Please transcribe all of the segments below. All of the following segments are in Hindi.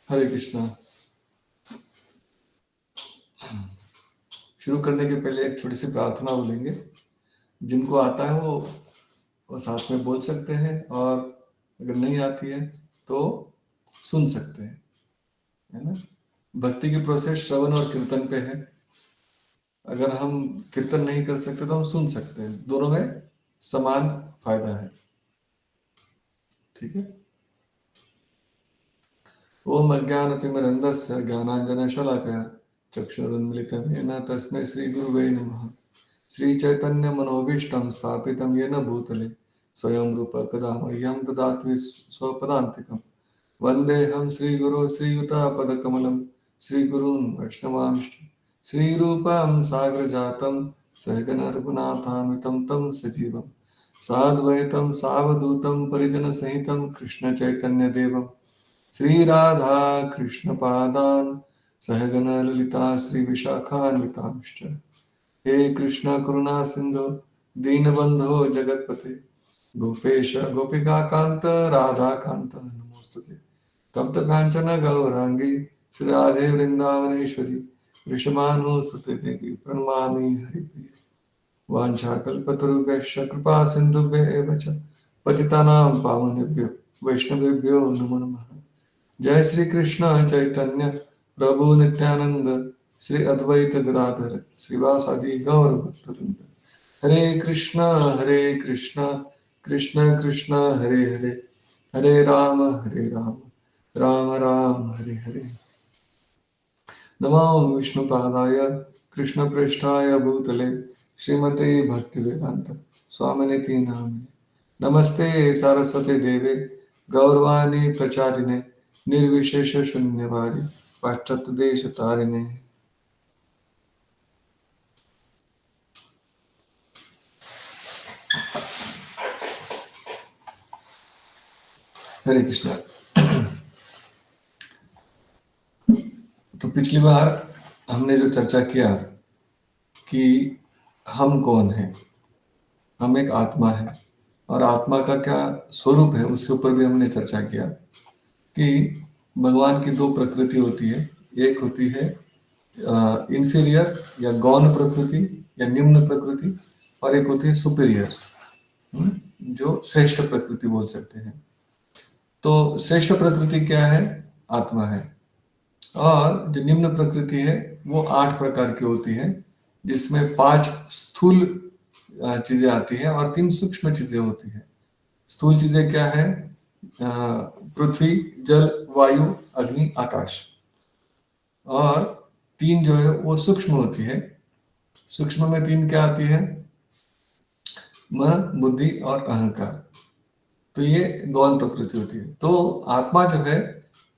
हरे कृष्णा। शुरू करने के पहले एक छोटी सी प्रार्थना बोलेंगे। जिनको आता है वो साथ में बोल सकते हैं, और अगर नहीं आती है तो सुन सकते हैं, है ना। भक्ति की प्रोसेस श्रवण और कीर्तन पे है। अगर हम कीर्तन नहीं कर सकते तो हम सुन सकते हैं, दोनों में समान फायदा है। ठीक है। ओम अज्ञानतिमिरन्धस्य ज्ञानाञ्जनशलाकया चक्षुरुन्मिलितं येन तस्मै श्रीगुरुवे नमः। श्रीचैतन्यमनोभीष्टं स्थापितं येन भूतले स्वयं रूप कदा मह्यं ददाति स्वपदान्तिकं। वन्देऽहं श्रीगुरो श्रीयुतापदकमलं श्रीगुरून् वैष्णवांश्च श्रीरूपं साग्रजातं सहगण रघुनाथान्वितं तं सजीवं साद्वैतं सावधूतं परिजनसहितं कृष्णचैतन्यदेवं श्री राधा कृष्ण पादान सहगण ललिता श्री विशाखान्वितांश्च। हे कृष्ण करुणा सिंधु दीनबंधो जगतपते गोपेश गोपिका कांत राधा कांत नमोस्तुते। तप्त कांचन गौरांगी श्री राधे वृंदावनेश्वरी वृषभानुसुते देवी प्रणमामि हरिप्रिय। वाञ्छाकल्पतरुभ्यश्च कृपा सिन्धुभ्येव च पतितानां पावनेभ्यो वैष्णवेभ्यो नमो नमः। जय श्री कृष्ण चैतन्य प्रभु नित्यानंद श्री अद्वैत गदाधर श्रीवासादि गौर भक्तवृंद। हरे कृष्ण कृष्ण कृष्ण हरे हरे, हरे राम राम राम हरे हरे। नमो विष्णुपादाय कृष्णप्रेष्ठाय भूतले श्रीमते भक्तिवेदांत स्वामिनिति नामिने। नमस्ते सरस्वती देवे गौरवाणी प्रचारिणे निर्विशेष शून्यवादी पाश्चात्य देश तारिणे। हरे कृष्णा। तो पिछली बार हमने जो चर्चा किया कि हम कौन हैं, हम एक आत्मा है, और आत्मा का क्या स्वरूप है उसके ऊपर भी हमने चर्चा किया कि भगवान की दो प्रकृति होती है। एक होती है इंफीरियर या गौण प्रकृति या निम्न प्रकृति, और एक होती है सुपीरियर, जो श्रेष्ठ प्रकृति बोल सकते हैं। तो श्रेष्ठ प्रकृति क्या है? आत्मा है। और जो निम्न प्रकृति है वो 8 प्रकार की होती है, जिसमें 5 स्थूल चीजें आती है और 3 सूक्ष्म चीजें होती है। स्थूल चीजें क्या है? पृथ्वी, जल, वायु, अग्नि, आकाश। और 3 जो है वो सूक्ष्म होती है। सूक्ष्म में 3 क्या आती है? मन, बुद्धि और अहंकार। तो ये गौण प्रकृति होती है। तो आत्मा जो है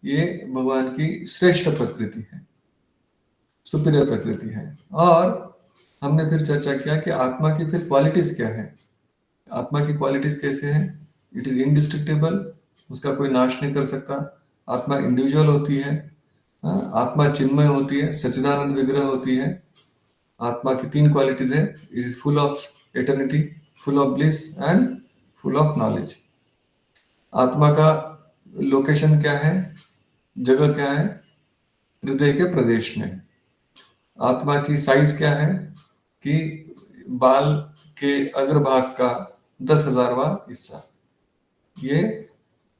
ये भगवान की श्रेष्ठ प्रकृति है, सुपीरियर प्रकृति है। और हमने फिर चर्चा किया कि आत्मा की फिर क्वालिटीज क्या है। आत्मा की क्वालिटीज कैसे हैं? इट इज इंडिस्ट्रक्टेबल, उसका कोई नाश नहीं कर सकता। आत्मा इंडिविजुअल होती है। आत्मा चिन्मय होती है, सच्चिदानंद विग्रह होती है। आत्मा की 3 क्वालिटीज है। It is full of eternity, full of bliss and full of knowledge. आत्मा का लोकेशन क्या है, जगह क्या है? हृदय के प्रदेश में। आत्मा की साइज क्या है कि बाल के अग्रभाग का 10,000वां हिस्सा। ये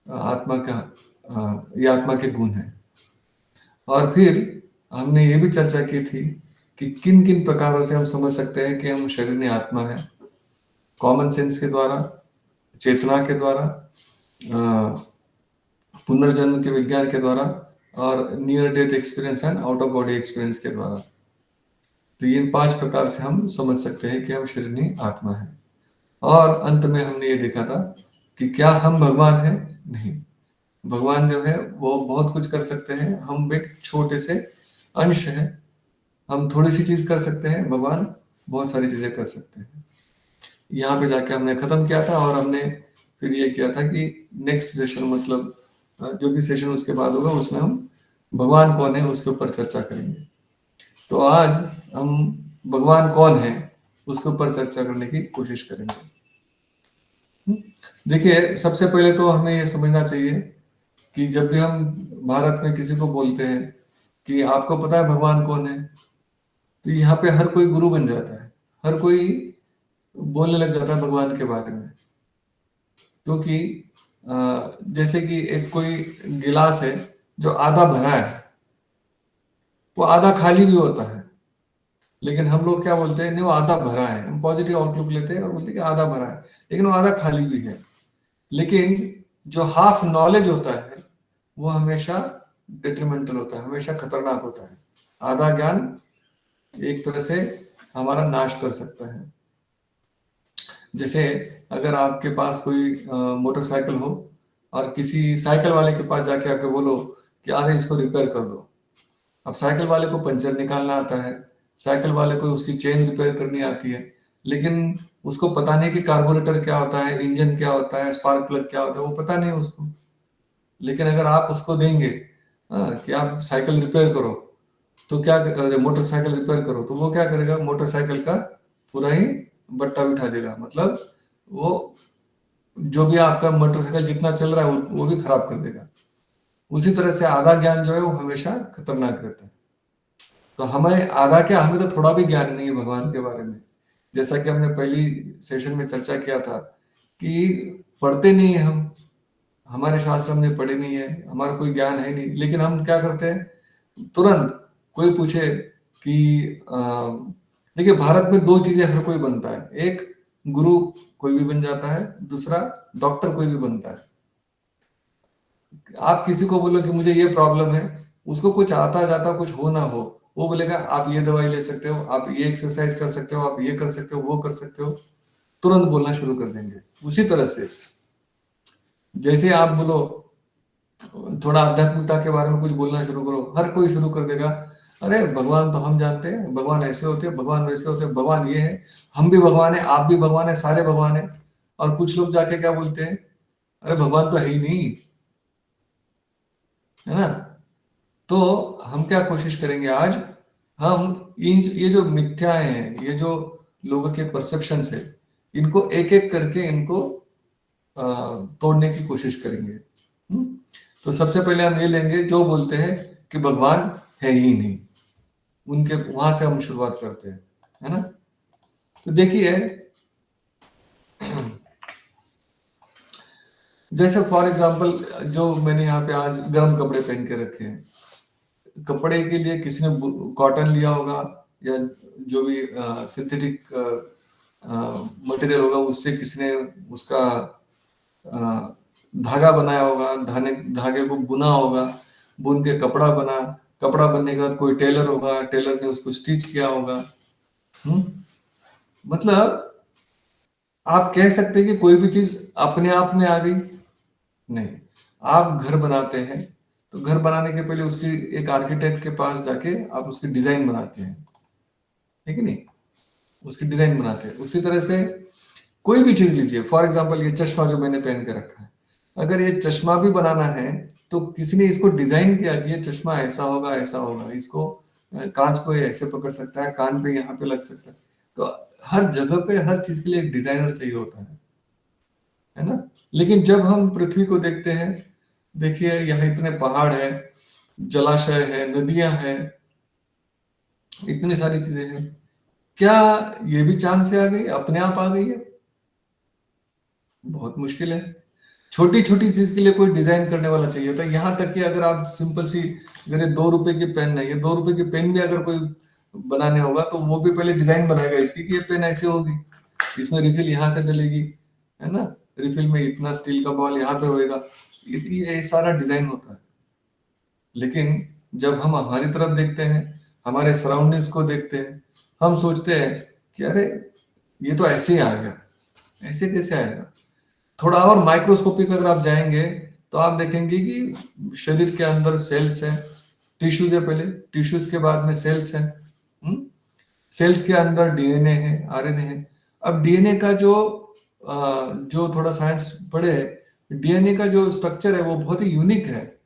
आत्मा का ये आत्मा के गुण है। और फिर हमने ये भी चर्चा की थी कि किन किन प्रकारों से हम समझ सकते हैं कि हम शरीर में आत्मा है। कॉमन सेंस के द्वारा, चेतना के द्वारा, पुनर्जन्म के विज्ञान के द्वारा, और near death experience and out of body experience के द्वारा। तो इन 5 प्रकार से हम समझ सकते हैं कि हम शरीर में आत्मा है। और अंत में हमने ये देखा था कि क्या हम भगवान हैं? नहीं। भगवान जो है वो बहुत कुछ कर सकते हैं, हम एक छोटे से अंश हैं। हम थोड़ी सी चीज कर सकते हैं, भगवान बहुत सारी चीजें कर सकते हैं। यहाँ पे जाके हमने खत्म किया था, और हमने फिर ये किया था कि नेक्स्ट सेशन, मतलब जो भी सेशन उसके बाद होगा, उसमें हम भगवान कौन है उसके ऊपर चर्चा करेंगे। तो आज हम भगवान कौन है उसके ऊपर चर्चा करने की कोशिश करेंगे। देखिए, सबसे पहले तो हमें ये समझना चाहिए कि जब भी हम भारत में किसी को बोलते हैं कि आपको पता है भगवान कौन है, तो यहाँ पे हर कोई गुरु बन जाता है, हर कोई बोलने लग जाता है भगवान के बारे में। क्योंकि जैसे कि एक कोई गिलास है जो आधा भरा है, वो आधा खाली भी होता है, लेकिन हम लोग क्या बोलते हैं, नहीं वो आधा भरा है, हम पॉजिटिव आउटलुक लेते हैं और बोलते हैं कि आधा भरा है, लेकिन वो आधा खाली भी है। लेकिन जो हाफ नॉलेज होता है वो हमेशा डिट्रीमेंटल होता है, हमेशा खतरनाक होता है। आधा ज्ञान एक तरह से हमारा नाश कर सकता है। जैसे अगर आपके पास कोई मोटरसाइकिल हो और किसी साइकिल वाले के पास जाके आके बोलो कि अरे इसको रिपेयर कर दो। अब साइकिल वाले को पंचर निकालना आता है, साइकिल वाले को उसकी चेन रिपेयर करनी आती है, लेकिन उसको पता नहीं कि कार्बोरेटर क्या होता है, इंजन क्या होता है, स्पार्क प्लग क्या होता है, वो पता नहीं उसको। लेकिन अगर आप उसको देंगे कि आप साइकिल रिपेयर करो, तो क्या मोटरसाइकिल रिपेयर करो, तो वो क्या करेगा, मोटरसाइकिल का पूरा ही बट्टा बिठा देगा। मतलब वो जो भी आपका मोटरसाइकिल जितना चल रहा है वो भी खराब कर देगा। उसी तरह से आधा ज्ञान जो है वो हमेशा खतरनाक रहता है। तो हमें आधा क्या, हमें तो थोड़ा भी ज्ञान नहीं है भगवान के बारे में। जैसा कि हमने पहली सेशन में चर्चा किया था कि पढ़ते नहीं है हम, हमारे शास्त्र हमने पढ़े नहीं है, हमारा कोई ज्ञान है नहीं, लेकिन हम क्या करते हैं, तुरंत कोई पूछे कि देखिए भारत में दो चीजें हर कोई बनता है, एक गुरु कोई भी बन जाता है, दूसरा डॉक्टर कोई भी बनता है। आप किसी को बोलो कि मुझे ये प्रॉब्लम है, उसको कुछ आता जाता कुछ हो ना हो, वो बोलेगा आप ये दवाई ले सकते हो, आप ये एक्सरसाइज कर सकते हो, आप ये कर सकते हो, वो कर सकते हो, तुरंत बोलना शुरू कर देंगे। उसी तरह से जैसे आप बोलो थोड़ा आध्यात्मिकता के बारे में कुछ बोलना शुरू करो, हर कोई शुरू कर देगा, अरे भगवान तो हम जानते हैं, भगवान ऐसे होते हैं, भगवान वैसे होते हैं, भगवान ये है, हम भी भगवान है, आप भी भगवान है, सारे भगवान है। और कुछ लोग जाके क्या बोलते हैं, अरे भगवान तो है ही नहीं, है ना। तो हम क्या कोशिश करेंगे आज, हम इन ये जो मिथ्याएं हैं, ये जो लोगों के परसेप्शंस है, इनको एक एक करके इनको तोड़ने की कोशिश करेंगे। तो सबसे पहले हम ये लेंगे जो बोलते हैं कि भगवान है ही नहीं, उनके वहां से हम शुरुआत करते हैं, है ना। तो देखिए जैसे फॉर एग्जांपल जो मैंने यहाँ पे आज गर्म कपड़े पहन के रखे हैं, कपड़े के लिए किसी ने कॉटन लिया होगा या जो भी सिंथेटिक मटेरियल होगा, उससे किसी ने उसका अ, धागा बनाया होगा, धागे को बुना होगा, बुन के कपड़ा बना, कपड़ा बनने के बाद कोई टेलर होगा, टेलर ने उसको स्टिच किया होगा। हम्म मतलब आप कह सकते हैं कि कोई भी चीज अपने आप में आ गई, नहीं। आप घर बनाते हैं तो घर बनाने के पहले उसकी एक आर्किटेक्ट के पास जाके आप उसकी डिजाइन बनाते हैं, है कि नहीं, उसकी डिजाइन बनाते हैं। उसी तरह से कोई भी चीज लीजिए, फॉर एग्जांपल ये चश्मा जो मैंने पहन के रखा है, अगर ये चश्मा भी बनाना है तो किसी ने इसको डिजाइन किया कि ये चश्मा ऐसा होगा, ऐसा होगा, इसको कांच को ये ऐसे पकड़ सकता है, कान पे यहाँ पे लग सकता है। तो हर जगह पे हर चीज के लिए एक डिजाइनर चाहिए होता है ना। लेकिन जब हम पृथ्वी को देखते हैं, देखिए यहाँ इतने पहाड़ है, जलाशय है, नदियां हैं, इतनी सारी चीजें हैं, क्या ये भी चांद से आ गई, अपने आप आ गई है? बहुत मुश्किल है। छोटी छोटी चीज के लिए कोई डिजाइन करने वाला चाहिए था। यहाँ तक कि अगर आप सिंपल सी, अगर ये 2 रुपए की पेन है, ये 2 रुपए की पेन भी अगर कोई बनाने होगा तो वो भी पहले डिजाइन बनाएगा इसकी कि ये पेन ऐसे होगी, इसमें रिफिल यहाँ से डलेगी, है ना, रिफिल में इतना स्टील का बॉल यहाँ पे होएगा, ये सारा डिजाइन होता है। लेकिन जब हम हमारी तरफ देखते हैं, हमारे सराउंडिंग्स को देखते हैं, हम सोचते हैं कि अरे ये तो ऐसे ही आ गया, ऐसे कैसे आएगा। थोड़ा और माइक्रोस्कोपिक अगर आप जाएंगे तो आप देखेंगे कि शरीर के अंदर सेल्स हैं, टिश्यूज है, पहले टिश्यूज के बाद में सेल्स हैं, सेल्स के अंदर डीएनए है, आरएनए है। अब डीएनए का जो थोड़ा साइंस पढ़े, डीएनए का जो स्ट्रक्चर है वो बहुत ही यूनिक है,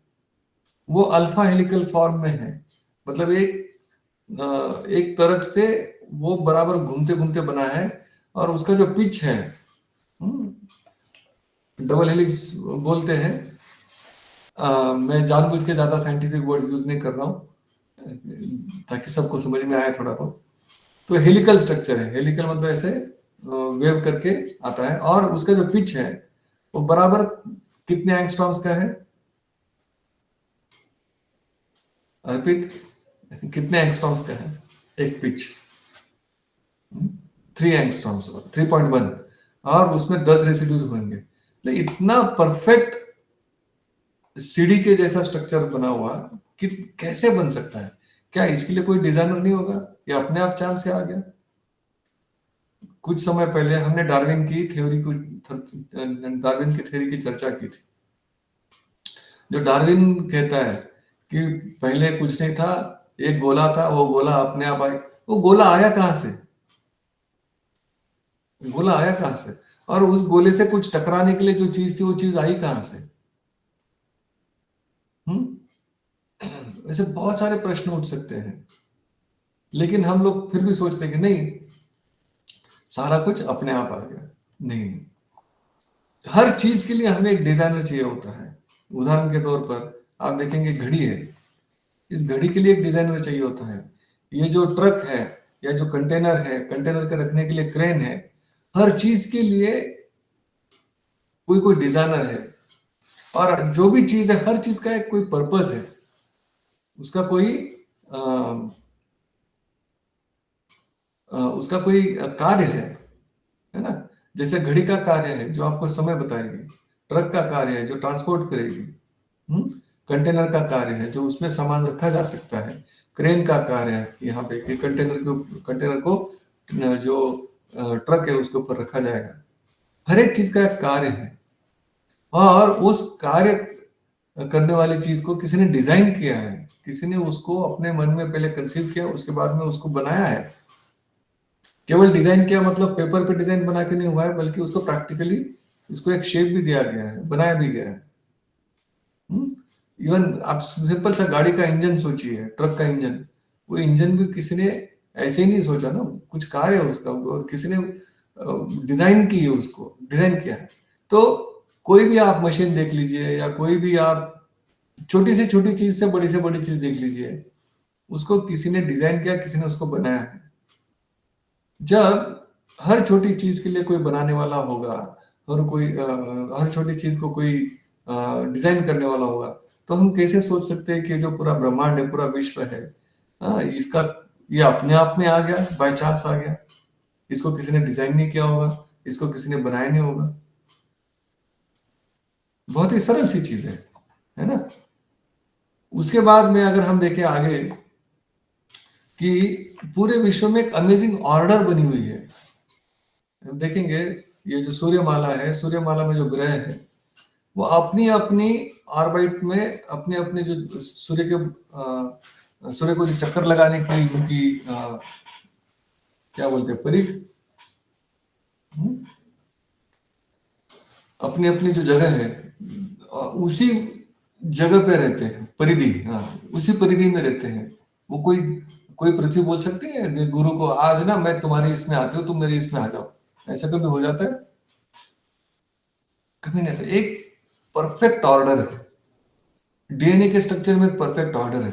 वो अल्फा हेलिकल फॉर्म में है। मतलब एक तरफ से वो बराबर घूमते घूमते बना है, और उसका जो पिच है, डबल हेलिक्स बोलते हैं, मैं जानबूझ के ज्यादा साइंटिफिक वर्ड्स यूज नहीं कर रहा हूँ ताकि सबको समझ में आए थोड़ा बहुत। तो हेलिकल स्ट्रक्चर है, हेलिकल मतलब ऐसे वेव करके आता है, और उसका जो पिच है वो बराबर कितने एंगस्ट्रॉम्स का है अर्पित? कितने एंगस्ट्रॉम्स का है एक पिच? 3 एंगस्ट्रॉम्स, 3.1, और उसमें 10 रेसिड्यूज होंगे। तो इतना परफेक्ट सीढ़ी के जैसा स्ट्रक्चर बना हुआ कि कैसे बन सकता है? क्या इसके लिए कोई डिजाइनर नहीं होगा, या अपने आप चांस से आ गया? कुछ समय पहले हमने डार्विन की थ्योरी की चर्चा की थी। जो डार्विन कहता है कि पहले कुछ नहीं था, एक गोला था, वो गोला अपने आप आया। वो गोला आया कहां से? गोला आया कहां से? और उस गोले से कुछ टकराने के लिए जो चीज थी वो चीज आई कहां से? हम्म ऐसे बहुत सारे प्रश्न उठ सकते हैं, लेकिन हम लोग फिर भी सोचते हैं कि नहीं, सारा कुछ अपने आप आ गया। नहीं, हर चीज के लिए हमें एक डिजाइनर चाहिए होता है। उदाहरण के तौर पर आप देखेंगे घड़ी है, इस घड़ी के लिए एक डिजाइनर चाहिए होता है। ये जो ट्रक है या जो कंटेनर है, कंटेनर के रखने के लिए क्रेन है, हर चीज के लिए कोई कोई डिजाइनर है। और जो भी चीज है, हर चीज का एक कोई पर्पस है, उसका कोई अ, उसका कोई कार्य है ना? जैसे घड़ी का कार्य है जो आपको समय बताएगी, ट्रक का कार्य है जो ट्रांसपोर्ट करेगी, हम्म कंटेनर का कार्य है जो उसमें सामान रखा जा सकता है, क्रेन का कार्य है यहाँ पे कि कंटेनर को जो ट्रक है उसके ऊपर रखा जाएगा। हर एक चीज का एक कार्य है, और उस कार्य करने वाली चीज को किसी ने डिजाइन किया है, किसी ने उसको अपने मन में पहले कंसीव किया, उसके बाद में उसको बनाया है। केवल डिजाइन किया मतलब पेपर पे डिजाइन बना के नहीं हुआ है, बल्कि उसको प्रैक्टिकली उसको एक शेप भी दिया गया है, बनाया भी गया है। इवन आप सिंपल सा गाड़ी का इंजन सोचिए, ट्रक का इंजन, वो इंजन भी किसी ने ऐसे ही नहीं सोचा ना, कुछ कार्य है उसका, और किसी ने डिजाइन की है, उसको डिजाइन किया है। तो कोई भी आप मशीन देख लीजिए, या कोई भी आप छोटी चीज से बड़ी चीज देख लीजिए, उसको किसी ने डिजाइन किया, किसी ने उसको बनाया है। जब हर छोटी चीज के लिए कोई बनाने वाला होगा, हर छोटी चीज को कोई डिजाइन करने वाला होगा, तो हम कैसे सोच सकते हैं कि जो पूरा ब्रह्मांड है, पूरा विश्व है, इसका ये अपने आप में आ गया, बाय चांस आ गया? इसको किसी ने डिजाइन नहीं किया होगा, इसको किसी ने बनाया नहीं होगा। बहुत ही सरल सी चीज है ना? उसके बाद में अगर हम देखें आगे कि पूरे विश्व में एक अमेजिंग ऑर्डर बनी हुई है। हम देखेंगे ये जो सूर्यमाला है, सूर्यमाला में जो ग्रह है, वो अपनी अपनी ऑर्बिट में अपने अपने जो सूर्य को जो चक्कर लगाने की उनकी क्या बोलते हैं, परिध, अपनी अपनी जो जगह है, उसी जगह पे रहते हैं, परिधि, हाँ, उसी परिधि में रहते हैं। वो कोई कोई पृथ्वी बोल सकती है कि गुरु को आज ना मैं तुम्हारे इसमें आती हूँ, तुम मेरे इसमें आ जाओ? ऐसा कभी हो जाता है? कभी नहीं था। एक परफेक्ट ऑर्डर है, डीएनए के स्ट्रक्चर में एक परफेक्ट ऑर्डर है।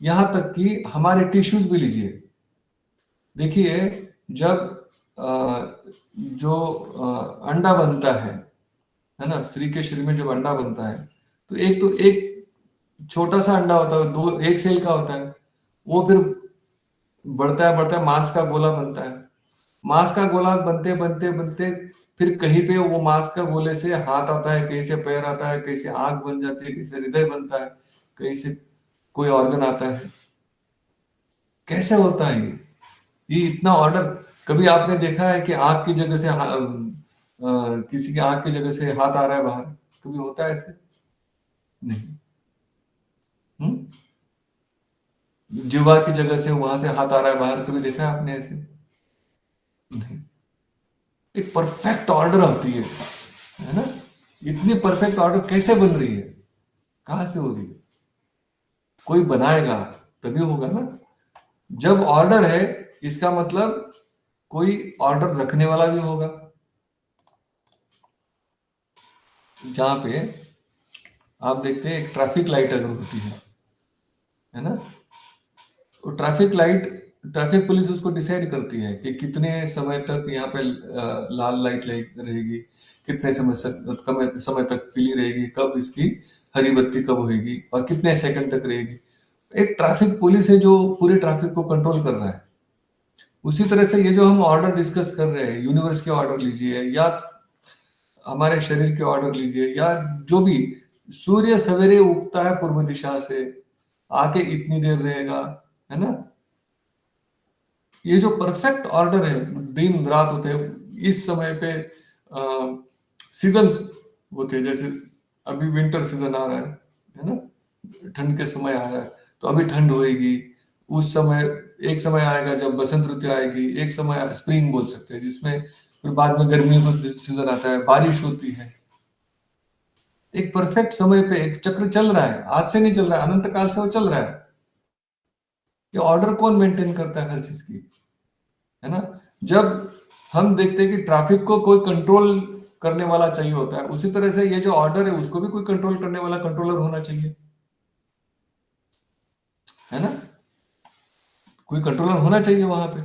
यहां तक कि हमारे टिश्यूज भी लीजिए, देखिए, जब जो अंडा बनता है ना, स्त्री के शरीर में जब अंडा बनता है, तो एक छोटा सा अंडा होता है, दो एक सेल का होता है, वो फिर बढ़ता है मांस का गोला बनता है। मांस का गोला बनते बनते बनते फिर कहीं पे वो मांस का गोले से हाथ आता है, कहीं से पैर आता है, कहीं से आंख बन जाती है, कहीं से हृदय बनता है, कहीं से कोई ऑर्गन आता है। कैसे होता है ये इतना ऑर्डर? कभी आपने देखा है कि आंख की जगह से किसी के आंख की जगह से हाथ आ रहा है बाहर? कभी होता है ऐसे? नहीं। हम्म जीवा की जगह से वहां से हाथ आ रहा है बाहर, कभी देखा है आपने ऐसे? नहीं। एक परफेक्ट ऑर्डर होती है ना? इतनी परफेक्ट ऑर्डर कैसे बन रही है, कहां से हो रही है? कोई बनाएगा तभी होगा ना। जब ऑर्डर है, इसका मतलब कोई ऑर्डर रखने वाला भी होगा, जहां पे आप देखते हैं एक ट्रैफिक लाइट अगर होती है ना, तो ट्रैफिक पुलिस उसको डिसाइड करती है कि कितने समय तक यहाँ पे लाल लाइट रहेगी, कितने समय तक पीली रहेगी, कब इसकी हरी बत्ती कब होगी और कितने सेकंड तक रहेगी। एक ट्रैफिक पुलिस है जो पूरे ट्रैफिक को कंट्रोल कर रहा है। उसी तरह से ये जो हम ऑर्डर डिस्कस कर रहे हैं, यूनिवर्स के ऑर्डर लीजिए या हमारे शरीर के ऑर्डर लीजिए या जो भी, सूर्य सवेरे उगता है पूर्व दिशा से, आके इतनी देर रहेगा, है ना। ये जो परफेक्ट ऑर्डर है, दिन रात होते हैं इस समय पे, सीजन होते हैं, जैसे अभी विंटर सीजन आ रहा है ना, ठंड के समय आ रहा है, तो अभी ठंड होएगी। उस समय एक समय आएगा जब बसंत ऋतु आएगी, एक समय स्प्रिंग बोल सकते हैं जिसमें फिर बाद में गर्मियों का सीजन आता है, बारिश होती है। एक परफेक्ट समय पे एक चक्र चल रहा है, आज से नहीं चल रहा है, अनंत काल से वो चल रहा है। ये ऑर्डर कौन मेंटेन करता है हर चीज की, है ना। जब हम देखते हैं कि ट्रैफिक को कोई कंट्रोल करने वाला चाहिए होता है, उसी तरह से ये जो ऑर्डर है उसको भी कोई कंट्रोल करने वाला कंट्रोलर होना चाहिए, है ना। कोई कंट्रोलर होना चाहिए वहां पे।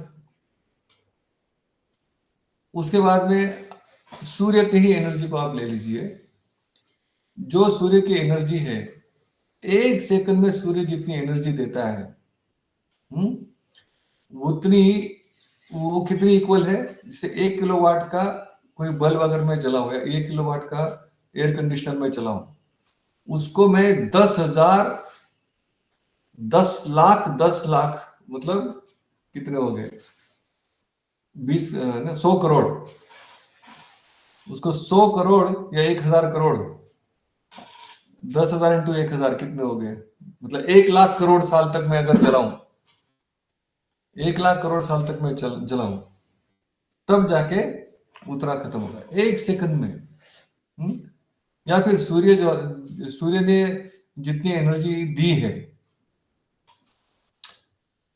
उसके बाद में सूर्य की ही एनर्जी को आप ले लीजिए। जो सूर्य की एनर्जी है, एक सेकंड में सूर्य जितनी एनर्जी देता है, हम्म, उतनी, वो कितनी इक्वल है, जैसे 1 किलोवाट का कोई बल्ब अगर मैं जला हुआ है, 1 किलोवाट का एयर कंडीशनर में चलाऊं, उसको मैं 10,000, 10 लाख, 10 लाख, मतलब कितने हो गए, 100 करोड़, उसको 100 करोड़ या 1,000 करोड़, 10,000 इंटू 1,000 कितने हो गए, मतलब 1 लाख करोड़ साल तक मैं अगर चलाऊं, 1 लाख करोड़ साल तक मैं जलाऊं, तब जाके उतना खत्म होगा 1 सेकंड में। हम्म? या फिर सूर्य ने जितनी एनर्जी दी है,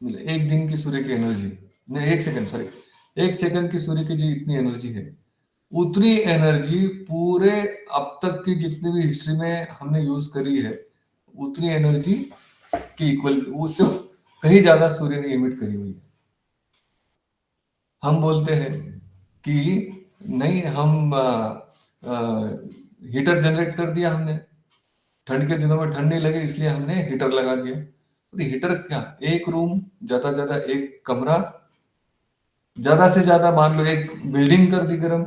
मतलब एक दिन की सूर्य की एनर्जी, नहीं 1 सेकंड, सॉरी, 1 सेकंड की सूर्य की जो इतनी एनर्जी है, उतनी एनर्जी पूरे अब तक की जितनी भी हिस्ट्री में हमने यूज करी है, उतनी एनर्जी की इक्वल, उससे कहीं ज्यादा सूर्य ने इमिट करी हुई है। हम बोलते हैं कि नहीं, हम हीटर जनरेट कर दिया हमने, ठंड के दिनों में ठंड नहीं लगे इसलिए हमने हीटर लगा दिया। और हीटर क्या, एक रूम, ज्यादा से ज्यादा एक कमरा, ज्यादा से ज्यादा मान लो एक बिल्डिंग कर दी गर्म,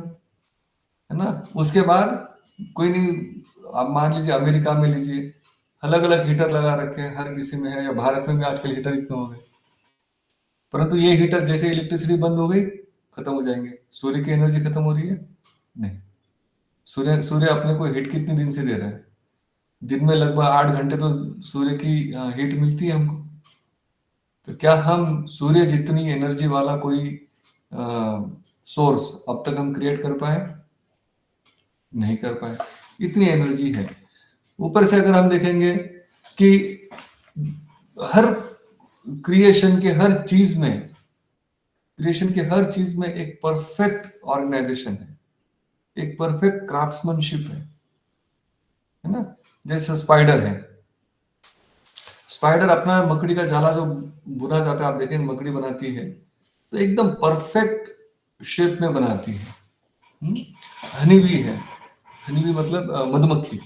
है ना। उसके बाद कोई नहीं, आप मान लीजिए अमेरिका में लीजिए, अलग अलग हीटर लगा रखे हैं, हर किसी में है, या भारत में भी आजकल हीटर इतने हो गए। परंतु ये हीटर जैसे इलेक्ट्रिसिटी बंद हो गई, खत्म हो जाएंगे। सूर्य की एनर्जी खत्म हो रही है, नहीं। सूर्य सूर्य अपने को हीट कितने दिन से दे रहा है, दिन में लगभग 8 घंटे तो सूर्य की हीट मिलती है हमको। तो क्या हम सूर्य जितनी एनर्जी वाला कोई सोर्स अब तक हम क्रिएट कर पाए, नहीं कर पाए। इतनी एनर्जी है। ऊपर से अगर हम देखेंगे कि हर क्रिएशन के हर चीज में, क्रिएशन के हर चीज में एक परफेक्ट ऑर्गेनाइजेशन है, एक परफेक्ट क्राफ्ट्समैनशिप है ना। जैसे स्पाइडर है, स्पाइडर अपना मकड़ी का जाला जो बुना जाता है, आप देखेंगे मकड़ी बनाती है तो एकदम परफेक्ट शेप में बनाती है। हनी भी है, हनी भी मतलब मधुमक्खी,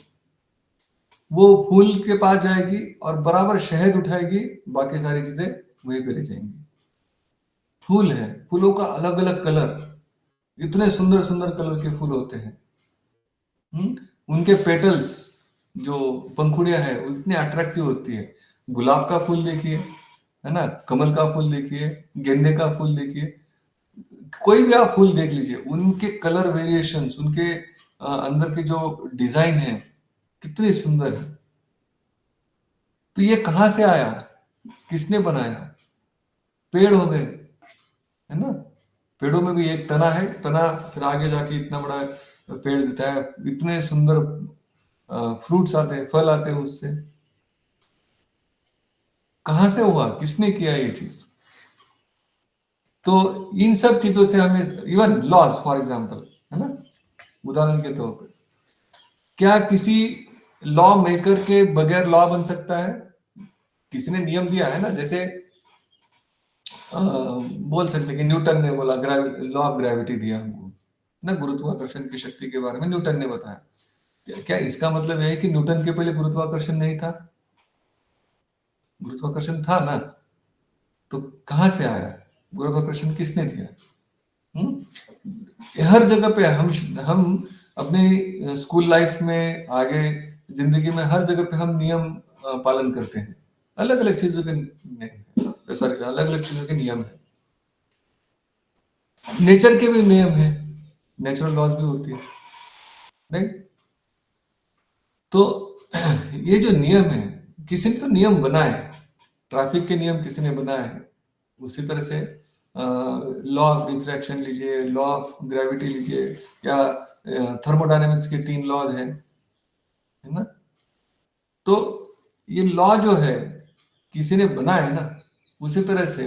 वो फूल के पास जाएगी और बराबर शहद उठाएगी, बाकी सारी चीजें वहीं पे रह जाएंगी। फूल है, फूलों का अलग अलग कलर, इतने सुंदर सुंदर कलर के फूल होते हैं। उनके पेटल्स, जो पंखुड़ियां है, वो इतनी अट्रैक्टिव होती है। गुलाब का फूल देखिए, है ना, कमल का फूल देखिए, गेंदे का फूल देखिए, कोई भी आप फूल देख लीजिए, उनके कलर वेरिएशंस, उनके अंदर के जो डिजाइन है, कितने सुंदर है। तो ये कहाँ से आया, किसने बनाया, पेड़ हो गए, है ना। पेड़ों में भी एक तना है, तना फिर आगे जाके इतना बड़ा पेड़ देता है, इतने सुंदर फ्रूट्स आते हैं, फल आते हैं उससे। कहाँ से हुआ, किसने किया ये चीज। तो इन सब चीजों से हमें, इवन लॉज फॉर एग्जाम्पल, है ना, उदाहरण के तौर पर, क्या किसी लॉ मेकर के बगैर लॉ बन सकता है? किसी ने नियम दिया है ना, जैसे बोल सकते हैं कि न्यूटन ने बोला, लॉ ऑफ ग्रेविटी दिया हमको ना, गुरुत्वाकर्षण की शक्ति के बारे में न्यूटन ने बताया। क्या इसका मतलब है कि न्यूटन के पहले गुरुत्वाकर्षण नहीं था? गुरुत्वाकर्षण था ना, तो कहां से आया? गुरुत्वाकर्षण किसने दिया? हर जगह पे हम अपने स्कूल लाइफ में, आगे जिंदगी में, हर जगह पे हम नियम पालन करते हैं। अलग अलग चीजों के नियम, सॉरी, अलग अलग चीजों के नियम है। नेचर के भी नियम है, नेचुरल लॉज भी होती है, राइट? तो ये जो नियम है, किसी ने तो नियम बनाए हैं। ट्रैफिक के नियम किसी ने बनाए हैं। उसी तरह से लॉ ऑफ रिफ्रैक्शन लीजिए, लॉ ऑफ ग्रेविटी लीजिए, या थर्मोडायनेमिक्स के 3 लॉज हैं, है ना? तो ये लॉ जो है किसी ने बनाया है ना। उसी तरह से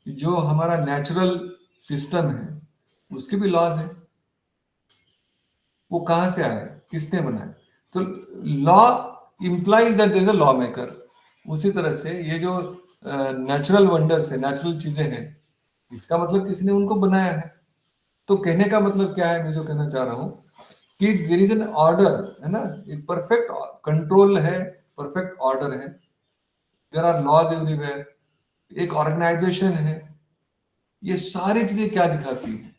जो हमारा नेचुरल सिस्टम है उसके भी लॉज है। वो कहाँ से आया, किसने बनाया? तो law implies that there is a law maker. उसी तरह से ये जो नेचुरल वंडर्स है, नेचुरल चीजें हैं, इसका मतलब किसी ने उनको बनाया है। तो कहने का मतलब क्या है, मैं जो कहना चाह रहा हूं कि देयर इज एन ऑर्डर, है ना, एक परफेक्ट कंट्रोल है, परफेक्ट ऑर्डर है, देयर आर लॉज एवरीवेयर, एक ऑर्गेनाइजेशन है। ये सारी चीजें क्या दिखाती है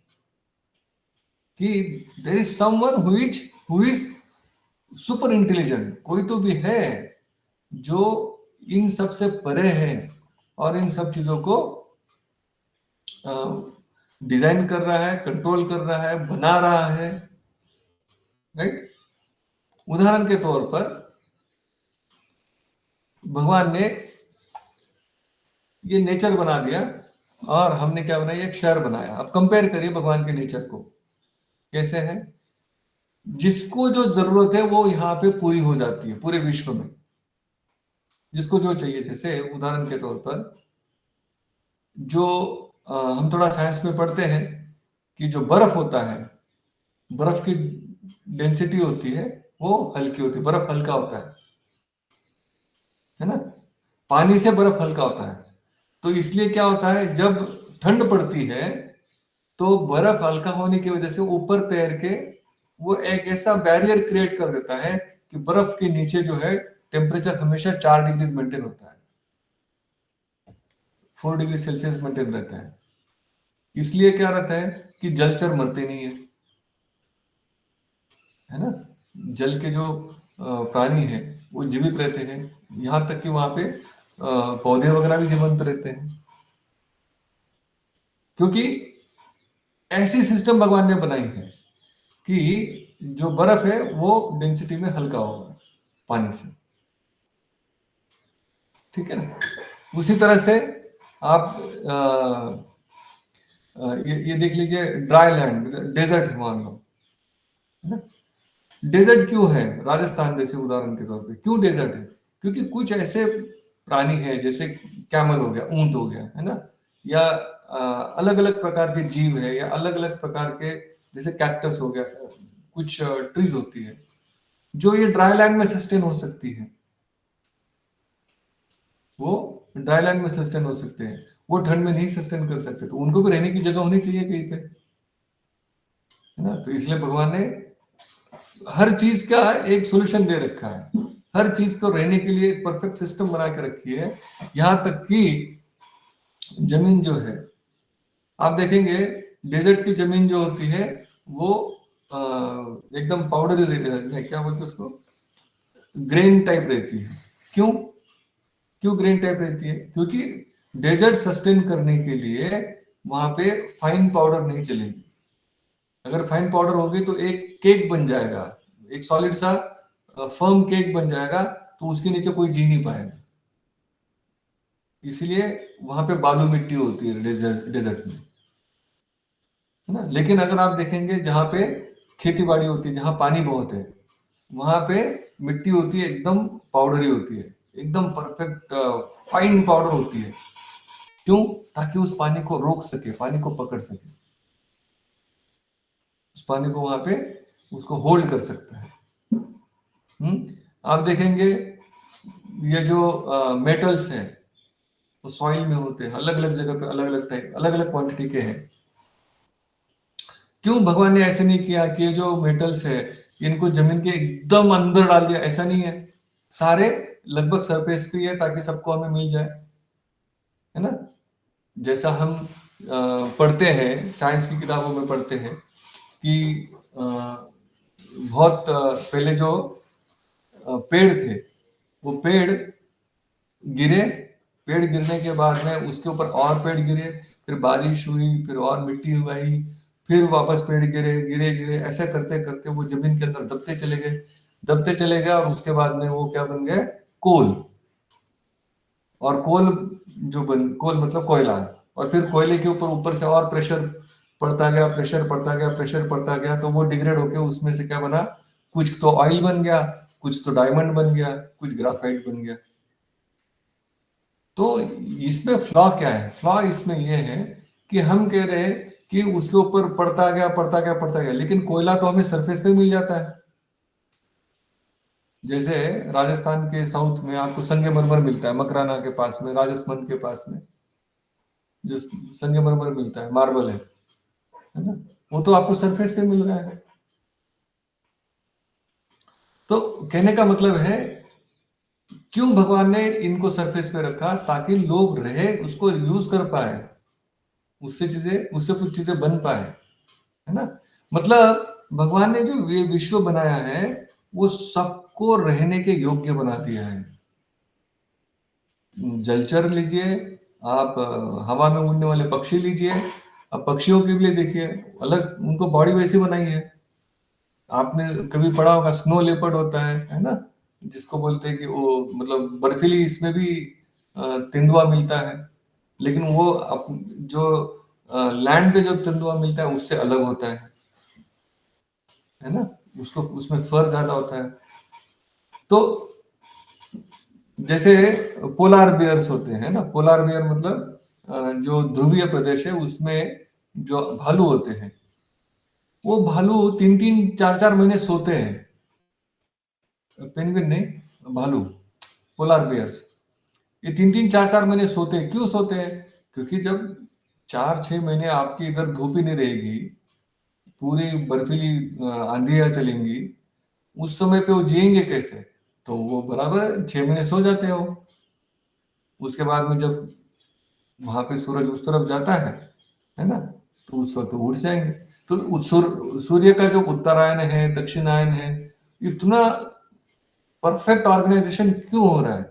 कि there is someone who is super intelligent. कोई तो भी है जो इन सब से परे है और इन सब चीजों को डिजाइन कर रहा है, कंट्रोल कर रहा है, बना रहा है, राइट? उदाहरण के तौर पर भगवान ने ये नेचर बना दिया और हमने क्या बनाया, एक शहर बनाया। अब कंपेयर करिए भगवान के नेचर को, कैसे है? जिसको जो जरूरत है वो यहाँ पे पूरी हो जाती है पूरे विश्व में, जिसको जो चाहिए। जैसे उदाहरण के तौर पर जो हम थोड़ा साइंस में पढ़ते हैं कि जो बर्फ होता है, बर्फ की डेंसिटी होती है वो हल्की होती है, बर्फ हल्का होता है ना? पानी से बर्फ हल्का होता है। तो इसलिए क्या होता है, जब ठंड पड़ती है तो बर्फ हल्का होने की वजह से ऊपर तैर के वो एक ऐसा बैरियर क्रिएट कर देता है कि बर्फ के नीचे जो है टेम्परेचर हमेशा 4 डिग्री मेंटेन होता है, 4 डिग्री सेल्सियस मेंटेन रहता है। इसलिए क्या रहता है कि जलचर मरते नहीं है ना? जल के जो प्राणी है वो जीवित रहते हैं, यहाँ तक कि वहां पे पौधे वगैरह भी जीवंत रहते हैं, क्योंकि ऐसी सिस्टम भगवान ने बनाई है कि जो बर्फ है वो डेंसिटी में हल्का होगा पानी से, ठीक है ना? उसी तरह से आप ये देख लीजिए, ड्राई लैंड, डेजर्ट है मान लो, है ना? डेजर्ट क्यों है? राजस्थान जैसे उदाहरण के तौर पे क्यों डेजर्ट है? क्योंकि कुछ ऐसे प्राणी है, जैसे कैमल हो गया, ऊंट हो गया, है ना, या अलग अलग प्रकार के जीव है, या अलग अलग प्रकार के, जैसे कैक्टस हो गया, कुछ ट्रीज होती है जो ये ड्राई लैंड में सस्टेन हो सकती है। वो ड्राई लैंड में सस्टेन हो सकते हैं, वो ठंड में नहीं सस्टेन कर सकते, तो उनको भी रहने की जगह होनी चाहिए कहीं पे, है ना? तो इसलिए भगवान ने हर चीज का एक सॉल्यूशन दे रखा है, हर चीज को रहने के लिए एक परफेक्ट सिस्टम बना के रखी है। यहां तक कि जमीन जो है, आप देखेंगे डेजर्ट की जमीन जो होती है वो एकदम पाउडर, क्या बोलते हैं उसको, ग्रेन टाइप रहती है। क्यों? क्यों ग्रेन टाइप रहती है? क्योंकि डेजर्ट सस्टेन करने के लिए वहां पे फाइन पाउडर नहीं चलेगी। अगर फाइन पाउडर होगी तो एक केक बन जाएगा, एक सॉलिड सा फर्म केक बन जाएगा, तो उसके नीचे कोई जी नहीं पाएगा। इसलिए वहां पे बालू मिट्टी होती है डेजर्ट में, है ना? लेकिन अगर आप देखेंगे जहाँ पे खेती बाड़ी होती है, जहाँ पानी बहुत है, वहां पे मिट्टी होती है एकदम पाउडरी होती है, एकदम परफेक्ट फाइन पाउडर होती है। क्यों? ताकि उस पानी को रोक सके, पानी को पकड़ सके, उस पानी को वहां पे उसको होल्ड कर सकता है। आप देखेंगे ये जो मेटल्स हैं वो सॉइल में होते हैं, अलग अलग जगह पे अलग अलग टाइप, अलग अलग क्वांटिटी के हैं। क्यों भगवान ने ऐसे नहीं किया कि ये जो मेटल्स है इनको जमीन के एकदम अंदर डाल दिया? ऐसा नहीं है, सारे लगभग सरफेस पे ही है ताकि सबको हमें मिल जाए, है ना। जैसा हम पढ़ते हैं, साइंस की किताबों में पढ़ते हैं कि बहुत पहले जो पेड़ थे, वो पेड़ गिरे, पेड़ गिरने के बाद में उसके ऊपर और पेड़ गिरे, फिर बारिश हुई, फिर और मिट्टी उगाई, फिर वापस पेड़ गिरे गिरे गिरे, ऐसे करते करते वो जमीन के अंदर दबते चले गए, दबते चले गए, और उसके बाद में वो क्या बन गए? कोल। और कोल मतलब कोयला। और फिर कोयले के ऊपर ऊपर से और प्रेशर पड़ता गया, प्रेशर पड़ता गया, प्रेशर पड़ता गया, तो वो डिग्रेड होके उसमें से क्या बना? कुछ तो ऑयल बन गया, कुछ तो डायमंड बन गया, कुछ ग्राफाइट बन गया। तो इसमें फ्लॉ क्या है? फ्लॉ इसमें यह है कि हम कह रहे हैं कि उसके ऊपर पड़ता गया, पड़ता गया, पड़ता गया, लेकिन कोयला तो हमें सरफेस पे मिल जाता है। जैसे राजस्थान के साउथ में आपको संगमरमर मिलता है, मकराना के पास में, राजस्थान के पास में जो संगमरमर मिलता है, मार्बल है ना, वो तो आपको सरफेस पे मिल रहा है। तो कहने का मतलब है, क्यों भगवान ने इनको सरफेस पे रखा? ताकि लोग रहे, उसको यूज कर पाए, उससे कुछ चीजें बन पाए, है ना। मतलब भगवान ने जो ये विश्व बनाया है वो सबको रहने के योग्य बना दिया है। जलचर लीजिए, आप हवा में उड़ने वाले पक्षी लीजिए, अब पक्षियों के लिए देखिए, अलग उनको बॉडी वैसी बनाई है। आपने कभी पढ़ा होगा, स्नो लेपर्ड होता है ना, जिसको बोलते हैं कि वो मतलब बर्फीली इसमें भी तेंदुआ मिलता है, लेकिन वो जो लैंड पे जो तेंदुआ मिलता है उससे अलग होता है ना, उसको उसमें फर ज्यादा होता है। तो जैसे पोलार बियर्स होते हैं ना, पोलार बियर मतलब जो ध्रुवीय प्रदेश है उसमें जो भालू होते हैं, वो भालू 3-3 4-4 महीने सोते हैं। पेंगुइन नहीं, भालू, पोलार बियर्स, ये 3-3 4-4 महीने सोते हैं। क्यों सोते हैं? क्योंकि जब 4-6 महीने आपकी इधर धूप ही नहीं रहेगी, पूरी बर्फीली आंधियां चलेंगी, उस समय पे वो जिएंगे कैसे? तो वो बराबर 6 महीने सो जाते हो। उसके बाद में जब वहां पे सूरज उस तरफ जाता है ना, तो उस वक्त उठ जाएंगे। तो सूर्य का जो उत्तरायण है, दक्षिणायन है, इतना परफेक्ट ऑर्गेनाइजेशन क्यों हो रहा है?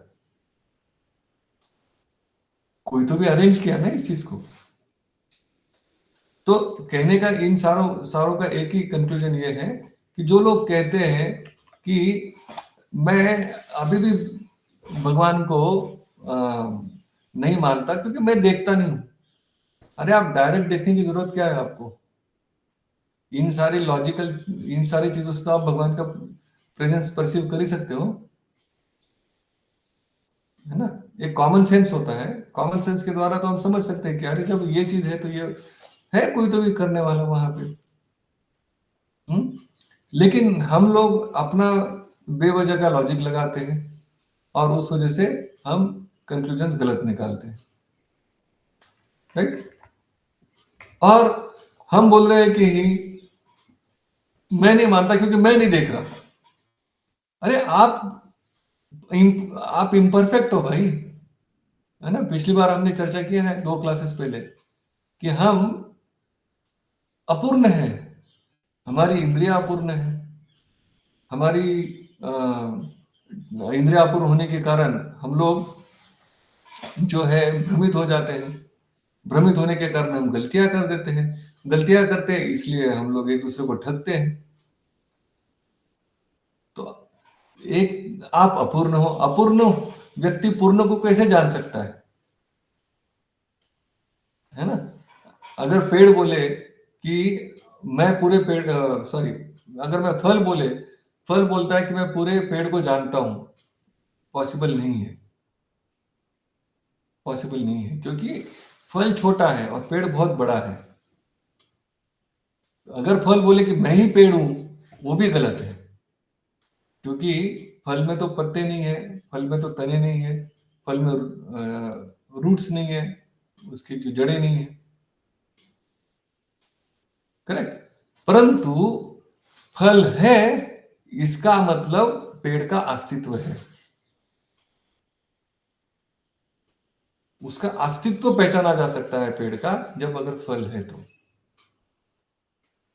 कोई तो भी अरेंज किया ना इस चीज को। तो कहने का इन सारों सारों का एक ही कंक्लूजन ये है कि जो लोग कहते हैं कि मैं अभी भी भगवान को आ, नहीं मानता क्योंकि मैं देखता नहीं हूं। अरे आप डायरेक्ट देखने की जरूरत क्या है आपको? इन सारे लॉजिकल, इन सारी चीजों से तो आप भगवान का प्रेजेंस परसीव कर ही सकते हो, है ना। एक कॉमन सेंस होता है, कॉमन सेंस के द्वारा तो हम समझ सकते हैं कि अरे जब ये चीज है तो ये है, कोई तो भी करने वाला वहां पे। हम्म। लेकिन हम लोग अपना बेवजह का लॉजिक लगाते हैं और उस वजह से हम कंक्लूजन्स गलत निकालते हैं, राइट। और हम बोल रहे हैं कि मैं नहीं मानता क्योंकि मैं नहीं देख रहा। अरे आप इम्परफेक्ट हो भाई, है ना। पिछली बार हमने चर्चा किया है 2 क्लासेस पहले कि हम अपूर्ण है, हमारी इंद्रिया अपूर्ण है, हमारी इंद्रिया अपूर्ण होने के कारण हम लोग जो है भ्रमित हो जाते हैं। भ्रमित होने के कारण हम गलतियां कर देते हैं, गलतियां करते हैं इसलिए हम लोग एक दूसरे को ठगते हैं। तो एक आप अपूर्ण हो, अपूर्ण व्यक्ति पूर्ण को कैसे जान सकता है ना। अगर पेड़ बोले कि मैं पूरे पेड़, सॉरी, अगर मैं फल बोले, फल बोलता है कि मैं पूरे पेड़ को जानता हूं, पॉसिबल नहीं है, पॉसिबल नहीं है, क्योंकि फल छोटा है और पेड़ बहुत बड़ा है। अगर फल बोले कि मैं ही पेड़ हूं, वो भी गलत है, क्योंकि फल में तो पत्ते नहीं है, फल में तो तने नहीं है, फल में रूट्स नहीं है, उसकी जो जड़ें नहीं है, करेक्ट। परंतु फल है, इसका मतलब पेड़ का अस्तित्व है। उसका अस्तित्व पहचाना जा सकता है पेड़ का, जब अगर फल है तो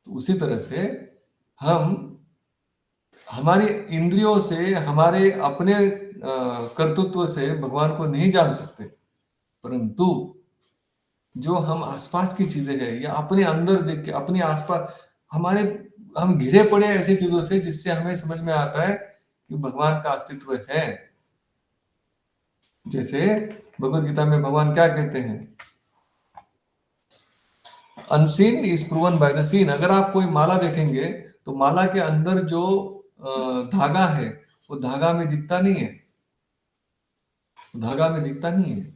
उसी तरह से हम हमारी इंद्रियों से, हमारे अपने कर्तृत्व से भगवान को नहीं जान सकते। परंतु जो हम आसपास की चीजें हैं या अपने अंदर देख के, अपने आसपास हमारे, हम घिरे पड़े ऐसी चीजों से जिससे हमें समझ में आता है कि भगवान का अस्तित्व है। जैसे भगवत गीता में भगवान क्या कहते हैं, unseen is proven by the scene. अगर आप कोई माला देखेंगे तो माला के अंदर जो धागा है, वो धागा में दिखता नहीं है, धागा में दिखता नहीं है।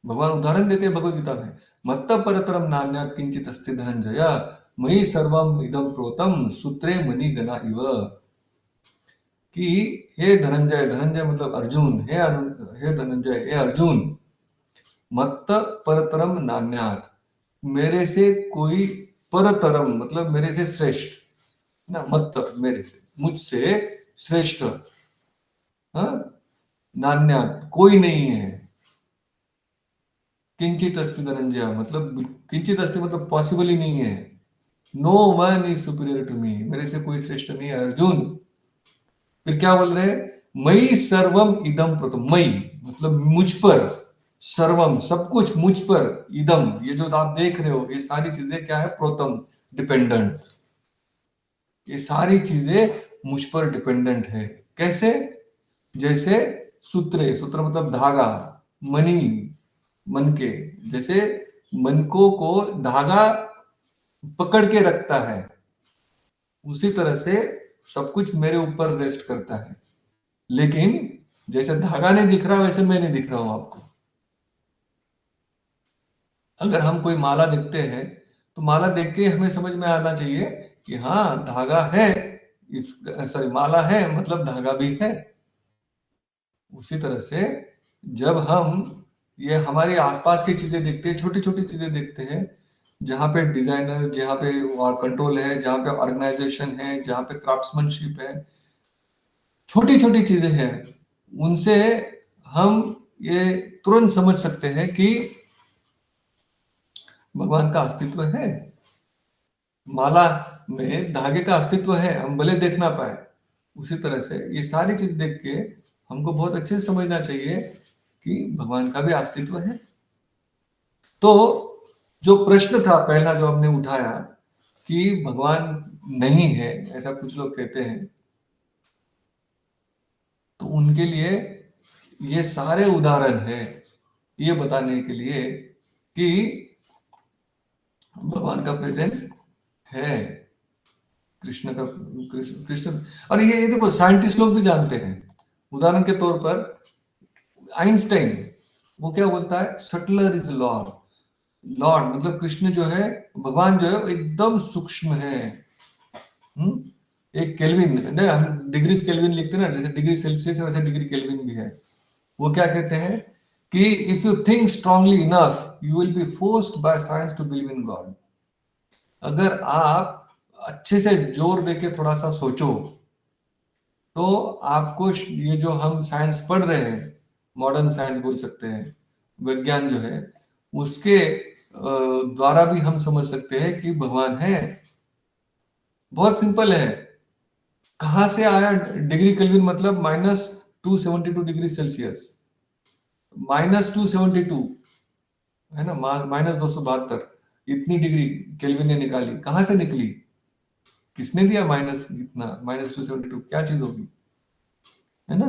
भगवान उदाहरण देते हैं भगवत गीता में, मत्त परतरम नान्यात् किंचित अस्ति धनंजय मयि सर्वम इदं प्रोतम सूत्रे मणि गना इव। कि हे धनंजय, धनंजय मतलब अर्जुन, हे धनंजय, हे अर्जुन, मत्त परतरम नान्यात्, मेरे से कोई परतरम मतलब मेरे से श्रेष्ठ ना, मत मेरे से, मुझसे श्रेष्ठ, हाँ, नान्यात् कोई नहीं है, किंचित अस्ति धनंजय मतलब किंचित अस्ति मतलब पॉसिबल ही नहीं है, no one is superior to me, मेरे से कोई श्रेष्ठ नहीं है अर्जुन। फिर क्या बोल रहे हैं, मई सर्वम इदम प्रथम, मई मतलब मुझ पर, सर्वम सब कुछ मुझ पर, इदम ये जो आप देख रहे हो ये सारी चीजें क्या है, प्रोतम डिपेंडेंट, ये सारी चीजें मुझ पर डिपेंडेंट है। कैसे, जैसे सूत्रे, सूत्र मतलब धागा, मणि मन के, जैसे मन को धागा पकड़ के रखता है, उसी तरह से सब कुछ मेरे ऊपर रेस्ट करता है। लेकिन जैसे धागा नहीं दिख रहा वैसे मैं नहीं दिख रहा हूं आपको। अगर हम कोई माला देखते हैं तो माला देख के हमें समझ में आना चाहिए कि हाँ धागा है, इस सॉरी माला है मतलब धागा भी है। उसी तरह से जब हम ये हमारे आसपास की चीजें देखते हैं, छोटी छोटी चीजें देखते हैं, जहाँ पे डिजाइनर, जहाँ पे कंट्रोल है, जहाँ पे ऑर्गेनाइजेशन है, जहाँ पे क्राफ्ट्समैनशिप है, छोटी छोटी चीजें हैं, उनसे हम ये तुरंत समझ सकते हैं कि भगवान का अस्तित्व है। माला में धागे का अस्तित्व है, हम भले देख ना पाए। उसी तरह से ये सारी चीज देख के हमको बहुत अच्छे से समझना चाहिए कि भगवान का भी अस्तित्व है। तो जो प्रश्न था पहला जो हमने उठाया कि भगवान नहीं है, ऐसा कुछ लोग कहते हैं, तो उनके लिए ये सारे उदाहरण है ये बताने के लिए कि भगवान का प्रेजेंस है, कृष्ण का, कृष्ण। और ये देखो साइंटिस्ट लोग भी जानते हैं। उदाहरण के तौर पर आइंस्टाइन, वो क्या बोलता है, सटलर इज लॉर्ड, लॉर्ड मतलब कृष्ण जो है, भगवान जो है वो एकदम सूक्ष्म है। एक केल्विन नहीं, हम डिग्री केल्विन लिखते हैं ना, जैसे डिग्री सेल्सियस है वैसे डिग्री केल्विन भी है। वो क्या कहते हैं कि if you think strongly enough you will be forced by science to believe in God. अगर आप अच्छे से जोर देके थोड़ा सा सोचो तो आपको ये जो हम साइंस पढ़ रहे हैं, मॉडर्न साइंस बोल सकते हैं, विज्ञान जो है, उसके द्वारा भी हम समझ सकते हैं कि भगवान है। बहुत सिंपल है। कहां से आया डिग्री केल्विन मतलब -272 डिग्री सेल्सियस, -272 है ना, -272, इतनी डिग्री केल्विन ने निकाली, कहां से निकली, किसने दिया माइनस, इतना -272 क्या चीज होगी, है ना।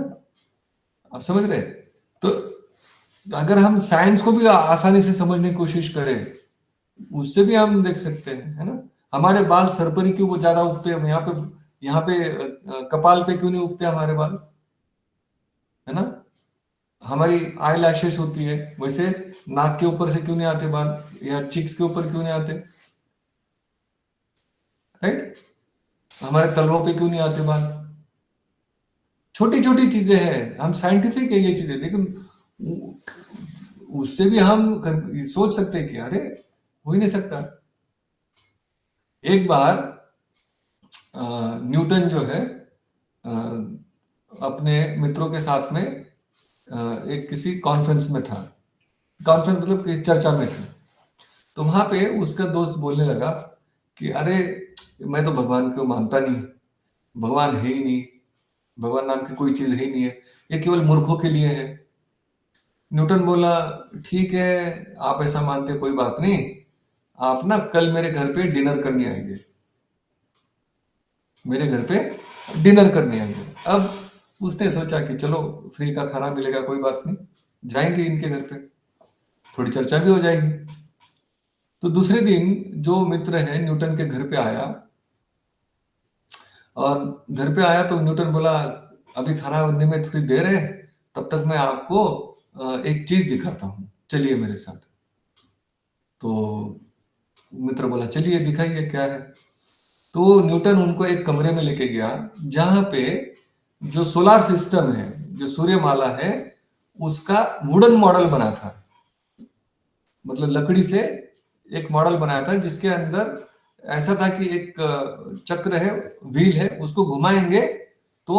आप समझ रहे हैं? तो अगर हम साइंस को भी आसानी से समझने की कोशिश करें, उससे भी हम देख सकते हैं, है ना। हमारे बाल सर पर ही क्यों वो ज्यादा उगते हैं, यहाँ पे कपाल पे क्यों नहीं उगते हमारे बाल, है ना। हमारी आई लैशेस होती है, वैसे नाक के ऊपर से क्यों नहीं आते बाल, या चिक्स के ऊपर क्यों नहीं आते, राइट। हमारे तलवों पे क्यों नहीं आते बाल, छोटी छोटी चीजें हैं, हम साइंटिफिक है ये चीजें, लेकिन उससे भी हम सोच सकते हैं कि अरे हो ही नहीं सकता। एक बार न्यूटन जो है अ, अपने मित्रों के साथ में एक किसी कॉन्फ्रेंस में था, कॉन्फ्रेंस मतलब कि चर्चा में था। तो वहां पे उसका दोस्त बोलने लगा कि अरे मैं तो भगवान को मानता नहीं, भगवान है ही नहीं, भगवान नाम की कोई चीज है ही नहीं है, ये केवल मूर्खों के लिए है। न्यूटन बोला ठीक है, आप ऐसा मानते कोई बात नहीं, आप ना कल मेरे घर पे डिनर करने आएंगे, मेरे घर पे डिनर करने आएंगे। अब उसने सोचा कि चलो फ्री का खाना मिलेगा, कोई बात नहीं, जाएंगे इनके घर पे, थोड़ी चर्चा भी हो जाएगी। तो दूसरे दिन जो मित्र है न्यूटन के घर पे आया, और घर पे आया तो न्यूटन बोला अभी खाना बनने में थोड़ी देर है, तब तक मैं आपको एक चीज दिखाता हूँ, चलिए मेरे साथ। तो मित्र बोला चलिए दिखाइए क्या है। तो न्यूटन उनको एक कमरे में लेके गया जहां पे जो सोलार सिस्टम है, जो सूर्यमाला है, उसका वुडन मॉडल बना था। मतलब लकड़ी से एक मॉडल बनाया था जिसके अंदर ऐसा था कि एक चक्र है, व्हील है, उसको घुमाएंगे तो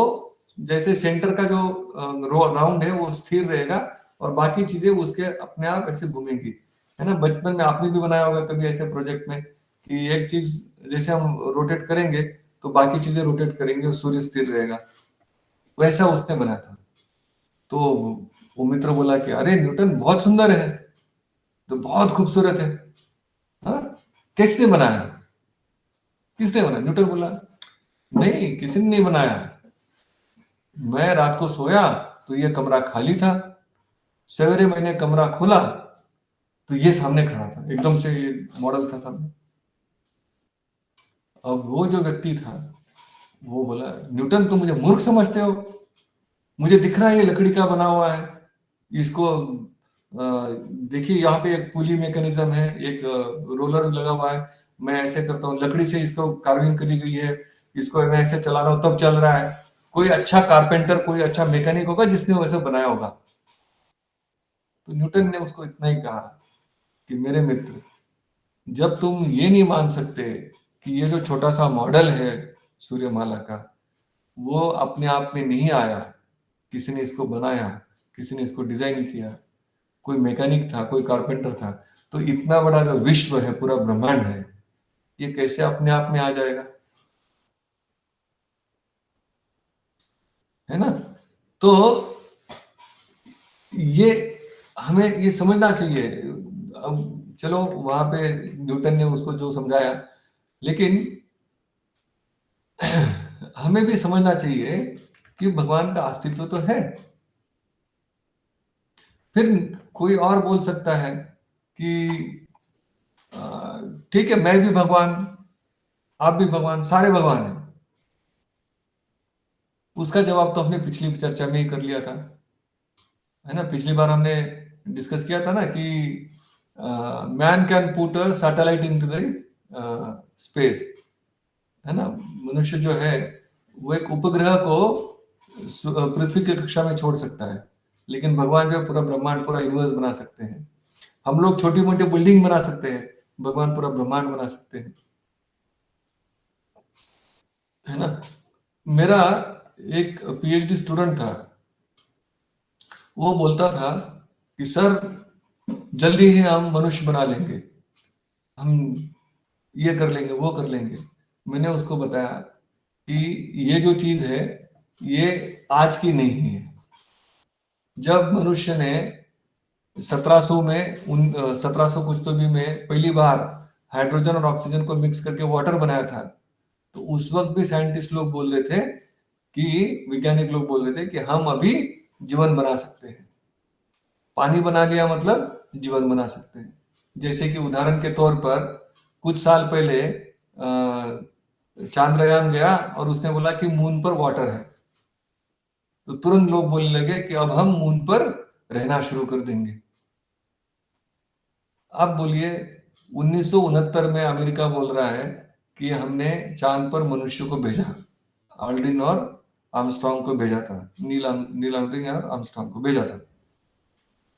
जैसे सेंटर का जो राउंड है वो स्थिर रहेगा, और बाकी चीजें उसके अपने आप ऐसे घूमेंगी। है ना, बचपन में आपने भी बनाया होगा कभी ऐसे प्रोजेक्ट में कि एक चीज जैसे हम रोटेट करेंगे तो बाकी चीजें रोटेट करेंगे और सूर्य स्थिर रहेगा, वैसा उसने बनाया था। तो वो मित्र बोला कि अरे न्यूटन बहुत सुंदर है, तो बहुत खूबसूरत है, हाँ किसने बनाया, किसने बनाया? न्यूटन बोला नहीं किसी ने नहीं बनाया, मैं रात को सोया तो ये कमरा खाली था, सवेरे मैंने कमरा खोला तो ये सामने खड़ा था, एकदम से ये मॉडल था सामने। अब वो जो व्यक्ति था वो बोला न्यूटन तुम मुझे मूर्ख समझते हो, मुझे दिख रहा है ये लकड़ी का बना हुआ है, इसको देखिए यहाँ पे एक पुली मैकेनिज्म है, एक रोलर लगा हुआ है, मैं ऐसे करता हूँ लकड़ी से, इसको कार्विंग करी गई है, इसको मैं ऐसे चला रहा हूँ तब चल रहा है। कोई अच्छा कारपेंटर, कोई अच्छा मैकेनिक होगा जिसने वैसे बनाया होगा। तो न्यूटन ने उसको इतना ही कहा कि मेरे मित्र, जब तुम ये नहीं मान सकते कि ये जो छोटा सा मॉडल है सूर्यमाला का, वो अपने आप में नहीं आया, किसी ने इसको बनाया, किसी ने इसको डिजाइन किया, कोई मैकेनिक था, कोई कारपेंटर था, तो इतना बड़ा जो विश्व है, पूरा ब्रह्मांड है, ये कैसे अपने आप में आ जाएगा? है ना? तो ये हमें ये समझना चाहिए। अब चलो वहां पे न्यूटन ने उसको जो समझाया, लेकिन हमें भी समझना चाहिए कि भगवान का अस्तित्व तो है। फिर कोई और बोल सकता है कि ठीक है मैं भी भगवान, आप भी भगवान, सारे भगवान हैं। उसका जवाब तो हमने पिछली चर्चा में ही कर लिया था। है ना, पिछली बार हमने डिस्कस किया था ना कि man can put a satellite into the space. है ना, मनुष्य जो है वो एक उपग्रह को पृथ्वी की कक्षा में छोड़ सकता है, लेकिन भगवान जो है पूरा ब्रह्मांड, पूरा यूनिवर्स बना सकते हैं। हम लोग छोटी मोटी बिल्डिंग बना सकते हैं, भगवान पूरा ब्रह्मांड बना सकते हैं। है ना, मेरा एक पीएचडी स्टूडेंट था, वो बोलता था कि सर जल्दी ही हम मनुष्य बना लेंगे, हम ये कर लेंगे वो कर लेंगे। मैंने उसको बताया कि ये जो चीज है ये आज की नहीं है। जब मनुष्य ने 1700 में उन 1700 कुछ तो भी में पहली बार हाइड्रोजन और ऑक्सीजन को मिक्स करके वाटर बनाया था, तो उस वक्त भी साइंटिस्ट लोग बोल रहे थे कि वैज्ञानिक लोग बोल रहे थे कि हम अभी जीवन बना सकते हैं। पानी बना लिया मतलब जीवन बना सकते हैं। जैसे कि उदाहरण के तौर पर कुछ साल पहले चांद्रयान गया और उसने बोला कि मून पर वाटर है, तो तुरंत लोग बोलने लगे कि अब हम मून पर रहना शुरू कर देंगे। अब बोलिए 1969 में अमेरिका बोल रहा है कि हमने चांद पर मनुष्य को भेजा, ऑल्ड्रिन और आर्मस्ट्रांग को भेजा था, नील आर्मस्ट्रांग और आर्मस्ट्रांग को भेजा था।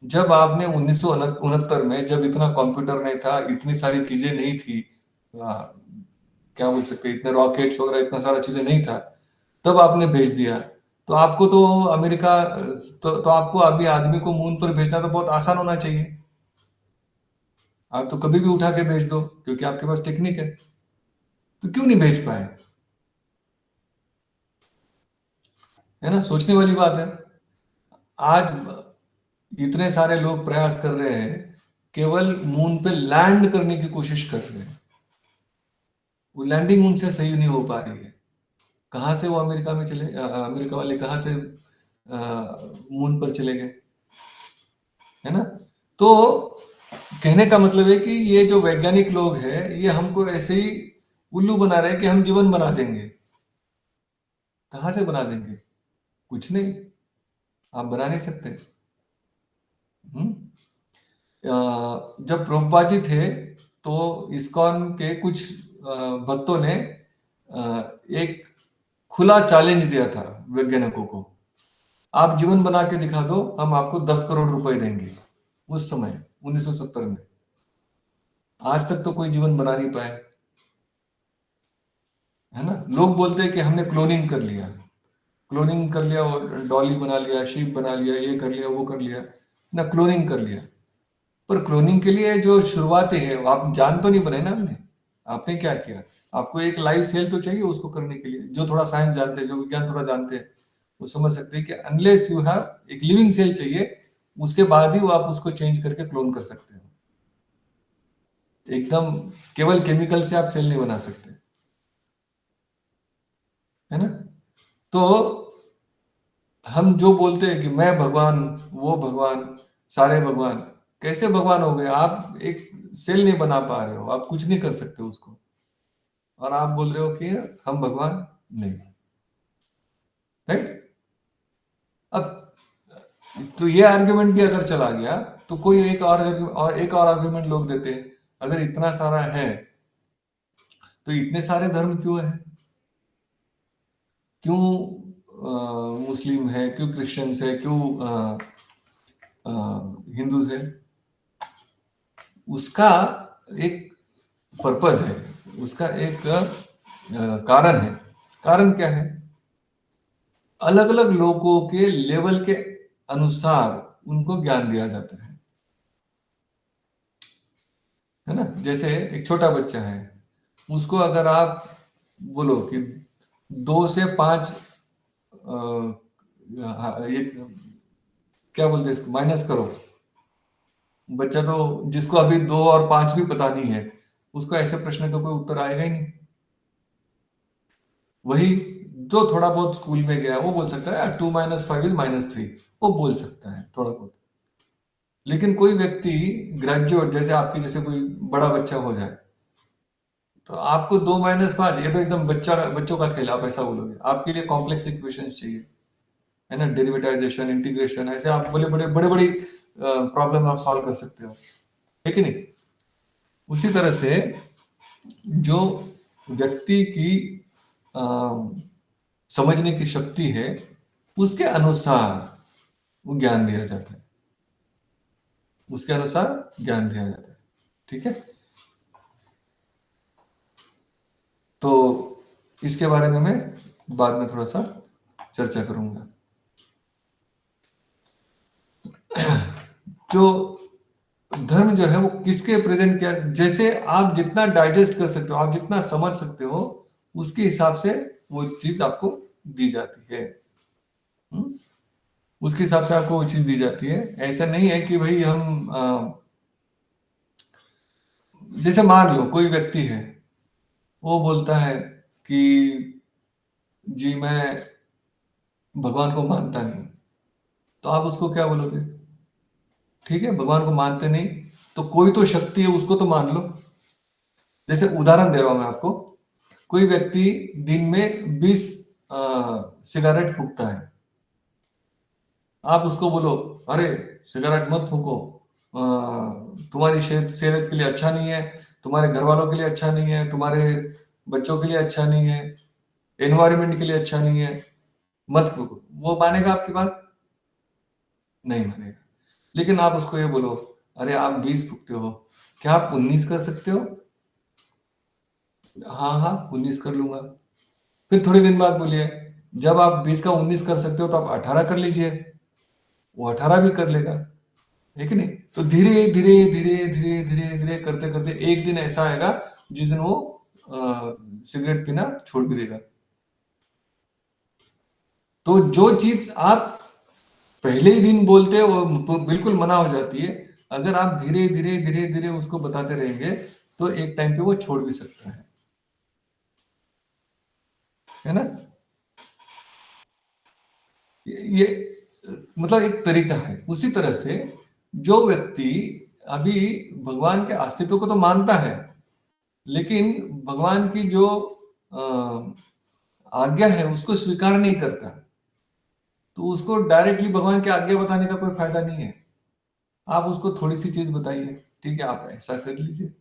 जब आपने 1969 में, जब इतना कंप्यूटर नहीं था, इतनी सारी चीजें नहीं थी, क्या बोल सकते, इतने रॉकेट्स वगैरह इतना सारा चीजें नहीं था, तब आपने भेज दिया। तो आपको तो अमेरिका, तो आपको अभी आदमी को मून पर भेजना तो बहुत आसान होना चाहिए। आप तो कभी भी उठा के भेज दो, क्योंकि आपके पास टेक्निक है। तो क्यों नहीं भेज पाए? है ना, सोचने वाली बात है। आज इतने सारे लोग प्रयास कर रहे हैं, केवल मून पे लैंड करने की कोशिश कर रहे हैं। वो लैंडिंग उनसे सही नहीं हो पा रही है। कहां से वो अमेरिका में चले, अमेरिका वाले कहां से मून पर चले गए? है ना। तो कहने का मतलब है कि ये जो वैज्ञानिक लोग हैं, ये हमको ऐसे ही उल्लू बना रहे हैं कि हम जीवन बना देंगे। कहां से बना देंगे? कुछ नहीं, आप बना नहीं सकते। हम्म। जब प्रभुपाद जी थे, तो इस्कॉन के कुछ भक्तों ने एक खुला चैलेंज दिया था वैज्ञानिकों को, आप जीवन बना के दिखा दो, हम आपको 10 करोड़ रुपए देंगे। उस समय 1970 में। आज तक तो कोई जीवन बना नहीं पाए। है ना। लोग बोलते हैं कि हमने क्लोनिंग कर लिया, क्लोनिंग कर लिया और डॉली बना लिया, शीप बना लिया, ये कर लिया, वो कर लिया ना, क्लोनिंग कर लिया। पर क्लोनिंग के लिए जो शुरुआतें है, आप जान तो नहीं बनाई ना आपने। आपने क्या किया? आपको एक लाइव सेल तो चाहिए उसको करने के लिए। जो थोड़ा साइंस जानते हैं, जो विज्ञान थोड़ा जानते हैं, वो समझ सकते हैं कि अनलेस यू हैव एक लिविंग सेल चाहिए, उसके बाद ही वो आप उसको चेंज करके क्लोन कर सकते हो। एकदम केवल केमिकल से आप सेल नहीं बना सकते। है ना। तो हम जो बोलते हैं कि मैं भगवान, वो भगवान, सारे भगवान, कैसे भगवान हो गए? आप एक सेल नहीं बना पा रहे हो, आप कुछ नहीं कर सकते उसको, और आप बोल रहे हो कि हम भगवान नहीं। राइट। अब तो ये आर्ग्यूमेंट भी अगर चला गया, तो कोई एक और आर्ग्यूमेंट लोग देते हैं, अगर इतना सारा है तो इतने सारे धर्म क्यों है? क्यों मुस्लिम है, क्यों क्रिश्चियंस है, क्यों हिंदूज है? उसका एक पर्पज है, उसका एक कारण है। कारण क्या है? अलग अलग लोगों के लेवल के अनुसार उनको ज्ञान दिया जाता है ना। जैसे एक छोटा बच्चा है, उसको अगर आप बोलो कि 2 से 5, ये क्या बोलते हैं इसको, माइनस करो, बच्चा तो, जिसको अभी 2 और 5 भी पता नहीं है, उसको ऐसे प्रश्न का कोई उत्तर आएगा ही नहीं। वही जो थोड़ा बहुत स्कूल में गया, वो बोल सकता है 2 - 5 = -3, वो बोल सकता है थोड़ा बहुत। लेकिन कोई व्यक्ति ग्रेजुएट, जैसे आपकी जैसे कोई बड़ा बच्चा हो जाए, तो आपको 2 - 5, ये तो एकदम बच्चों का खेल, आप ऐसा बोलोगे। आपके लिए कॉम्प्लेक्स इक्वेशंस चाहिए, है ना, डेरिवेटाइजेशन, इंटीग्रेशन, ऐसे आप बड़े बड़ी प्रॉब्लम आप सॉल्व कर सकते हो, है कि नहीं। उसी तरह से जो व्यक्ति की अ, समझने की शक्ति है, उसके अनुसार वो ज्ञान दिया जाता है, उसके अनुसार ज्ञान दिया जाता है। ठीक है। तो इसके बारे में मैं बाद में थोड़ा सा चर्चा करूंगा। जो धर्म जो है वो किसके प्रेजेंट किया, जैसे आप जितना डाइजेस्ट कर सकते हो, आप जितना समझ सकते हो, उसके हिसाब से वो चीज आपको दी जाती है। हम्म? उसके हिसाब से आपको वो चीज दी जाती है। ऐसा नहीं है कि भाई हम जैसे मान लो कोई व्यक्ति है, वो बोलता है कि जी मैं भगवान को मानता नहीं, तो आप उसको क्या बोलोगे? ठीक है, भगवान को मानते नहीं, तो कोई तो शक्ति है, उसको तो मान लो। जैसे उदाहरण दे रहा हूं मैं आपको, कोई व्यक्ति दिन में 20 सिगरेट फूकता है, आप उसको बोलो अरे सिगरेट मत फूको, तुम्हारी सेहत के लिए अच्छा नहीं है, तुम्हारे घर वालों के लिए अच्छा नहीं है, तुम्हारे बच्चों के लिए अच्छा नहीं है, एनवायरमेंट के लिए अच्छा नहीं है। मत फूको, वो मानेगा आपकी बात? नहीं मानेगा। लेकिन आप उसको ये बोलो, अरे आप 20 फूकते हो, क्या आप 19 कर सकते हो? हाँ हाँ 19 कर लूंगा। फिर थोड़े दिन बाद बोलिए, जब आप 20 का 19 कर सकते हो तो आप 18 कर लीजिए, वो 18 भी कर लेगा, है कि नहीं? तो धीरे धीरे धीरे धीरे धीरे धीरे करते करते एक दिन ऐसा आएगा जिस दिन वो सिगरेट पीना छोड़ भी देगा। तो जो चीज आप पहले ही दिन बोलते हैं वो बिल्कुल मना हो जाती है। अगर आप धीरे धीरे धीरे धीरे उसको बताते रहेंगे तो एक टाइम पे वो छोड़ भी सकता है ना? ये मतलब एक तरीका है। उसी तरह से जो व्यक्ति अभी भगवान के अस्तित्व को तो मानता है, लेकिन भगवान की जो आज्ञा है उसको स्वीकार नहीं करता, तो उसको डायरेक्टली भगवान की आज्ञा बताने का कोई फायदा नहीं है। आप उसको थोड़ी सी चीज बताइए, ठीक है आप ऐसा कर लीजिए,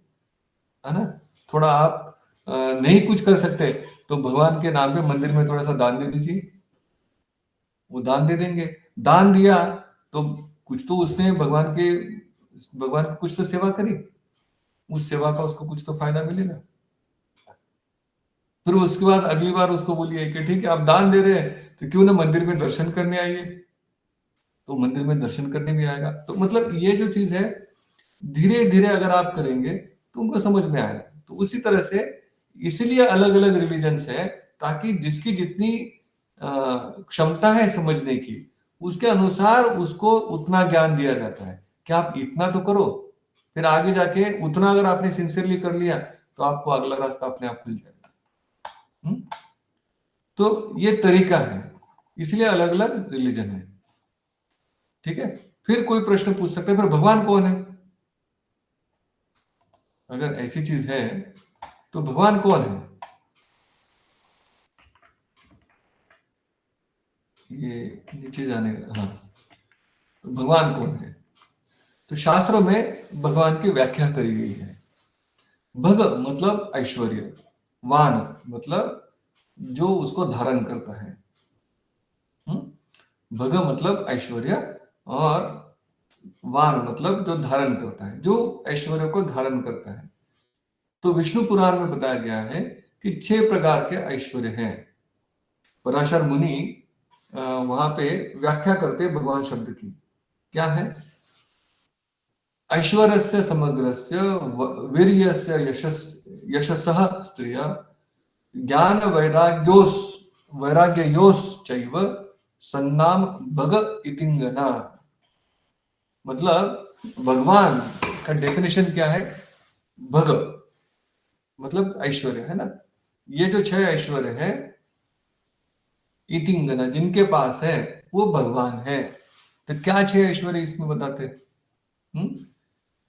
है ना? थोड़ा आप नहीं कुछ कर सकते तो भगवान के नाम पे मंदिर में थोड़ा सा दान दे दीजिए, वो दान दे देंगे। दान दिया तो कुछ तो उसने भगवान की कुछ तो सेवा करी, उस सेवा का उसको कुछ तो फायदा मिलेगा। फिर उसके बाद अगली बार उसको बोलिए कि ठीक है आप दान दे रहे हैं तो क्यों ना मंदिर में दर्शन करने आइए, तो मंदिर में दर्शन करने भी आएगा। तो मतलब ये जो चीज है धीरे धीरे अगर आप करेंगे तो उनको समझ में आएगा। तो उसी तरह से इसीलिए अलग अलग रिलीजन्स है, ताकि जिसकी जितनी क्षमता है समझने की उसके अनुसार उसको उतना ज्ञान दिया जाता है कि आप इतना तो करो, फिर आगे जाके उतना अगर आपने सिंसियरली कर लिया तो आपको अगला रास्ता अपने आप खुल जाएगा। हम्म? तो ये तरीका है, इसलिए अलग अलग रिलीजन है, ठीक है? फिर कोई प्रश्न पूछ सकते हैं, फिर भगवान कौन है? अगर ऐसी चीज है तो भगवान कौन है? ये नीचे जाने का, हाँ। तो भगवान कौन है? तो शास्त्रों में भगवान की व्याख्या करी गई है। भग मतलब ऐश्वर्य, वान मतलब जो उसको धारण करता है। भग मतलब ऐश्वर्य, और वान मतलब जो धारण करता है, जो ऐश्वर्य को धारण करता है। तो विष्णु पुराण में बताया गया है कि 6 प्रकार के ऐश्वर्य हैं। पराशर मुनि वहां पे व्याख्या करते भगवान शब्द की, क्या है? ऐश्वर्यस्य समग्रस्य वीर्यस्य यशसः स्त्रिय ज्ञान वैराग्योश्चैव सन्नाम भग इतिंगना। मतलब भगवान का डेफिनेशन क्या है? भग मतलब ऐश्वर्य, है ना? ये जो 6 ऐश्वर्य है इतिंगना जिनके पास है वो भगवान है। तो क्या 6 ऐश्वर्य इसमें बताते हैं?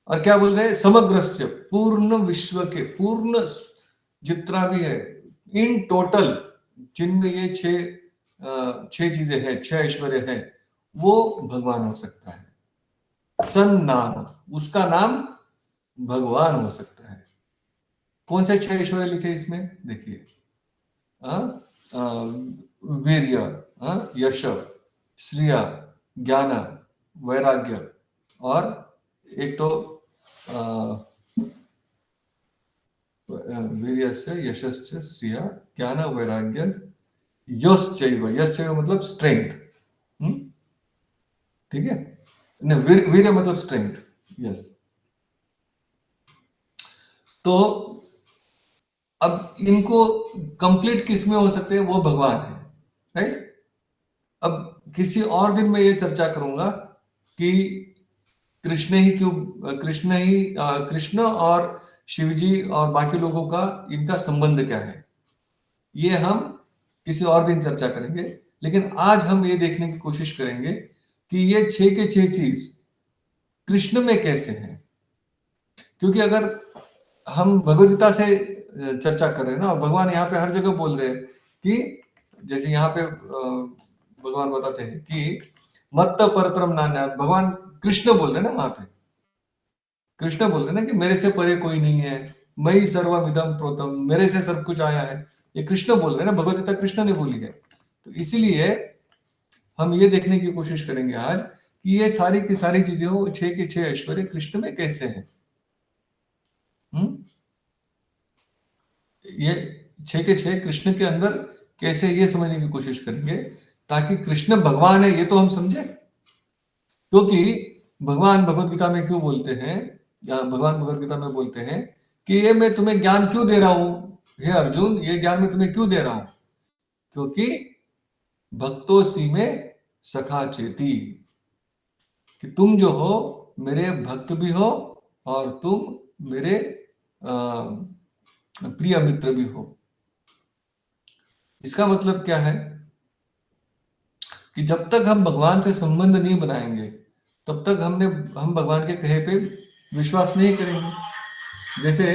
और क्या बोल रहे हैं? समग्रस्य पूर्ण विश्व के, पूर्ण जितना भी है इन टोटल, जिनमें ये 6 चीजें हैं, 6 ऐश्वर्य है, वो भगवान हो सकता है। सन नाम, उसका नाम भगवान हो सकता है। कौन से 6 ऐश्वर्य लिखे इसमें देखिए? अ, अ, वीर्य, यश, श्रिय, ज्ञान, वैराग्य, और एक तो वीर्यस्य यशस्य श्रिय ज्ञान वैराग्य यश्चैव, यश्चैव मतलब स्ट्रेंथ। ठीक है? नहीं, वीर्य मतलब स्ट्रेंथ। यस। तो अब इनको कंप्लीट किस में हो सकते हैं? वो भगवान है, राइट? अब किसी और दिन मैं ये चर्चा करूंगा कि कृष्ण ही क्यों, कृष्ण और शिवजी और बाकी लोगों का इनका संबंध क्या है, ये हम किसी और दिन चर्चा करेंगे। लेकिन आज हम ये देखने की कोशिश करेंगे कि ये 6 के 6 चीज कृष्ण में कैसे हैं। क्योंकि अगर हम भगवदगीता से चर्चा कर रहे हैं ना, और भगवान यहाँ पे हर जगह बोल रहे हैं कि जैसे यहाँ पे भगवान बताते हैं कि मत्त परतरम नान्यात्, भगवान कृष्ण बोल रहे हैं ना वहां पे, कृष्ण बोल रहे हैं ना कि मेरे से परे कोई नहीं है, मयि सर्वमिदं प्रोतम, मेरे से सब कुछ आया है। ये कृष्ण बोल रहे हैं ना, भगवदगीता कृष्ण ने बोली है। तो इसीलिए हम ये देखने की कोशिश करेंगे आज कि ये सारी की सारी चीजें हो, 6 के 6 ऐश्वर्य कृष्ण में कैसे हैं। ये 6 के 6 कृष्ण के अंदर कैसे, ये समझने की कोशिश करेंगे, ताकि कृष्ण भगवान है ये तो हम समझे। क्योंकि भगवान भगवत गीता में क्यों बोलते हैं, या भगवान भगवत गीता में बोलते हैं कि ये मैं तुम्हें ज्ञान क्यों दे रहा हूं, हे अर्जुन, ये ज्ञान मैं तुम्हें क्यों दे रहा हूं, क्योंकि भक्तोसी में सखा चेती, कि तुम जो हो मेरे भक्त भी हो और तुम मेरे प्रिय मित्र भी हो। इसका मतलब क्या है कि जब तक हम भगवान से संबंध नहीं बनाएंगे तब तक हम भगवान के कहे पे विश्वास नहीं करेंगे। जैसे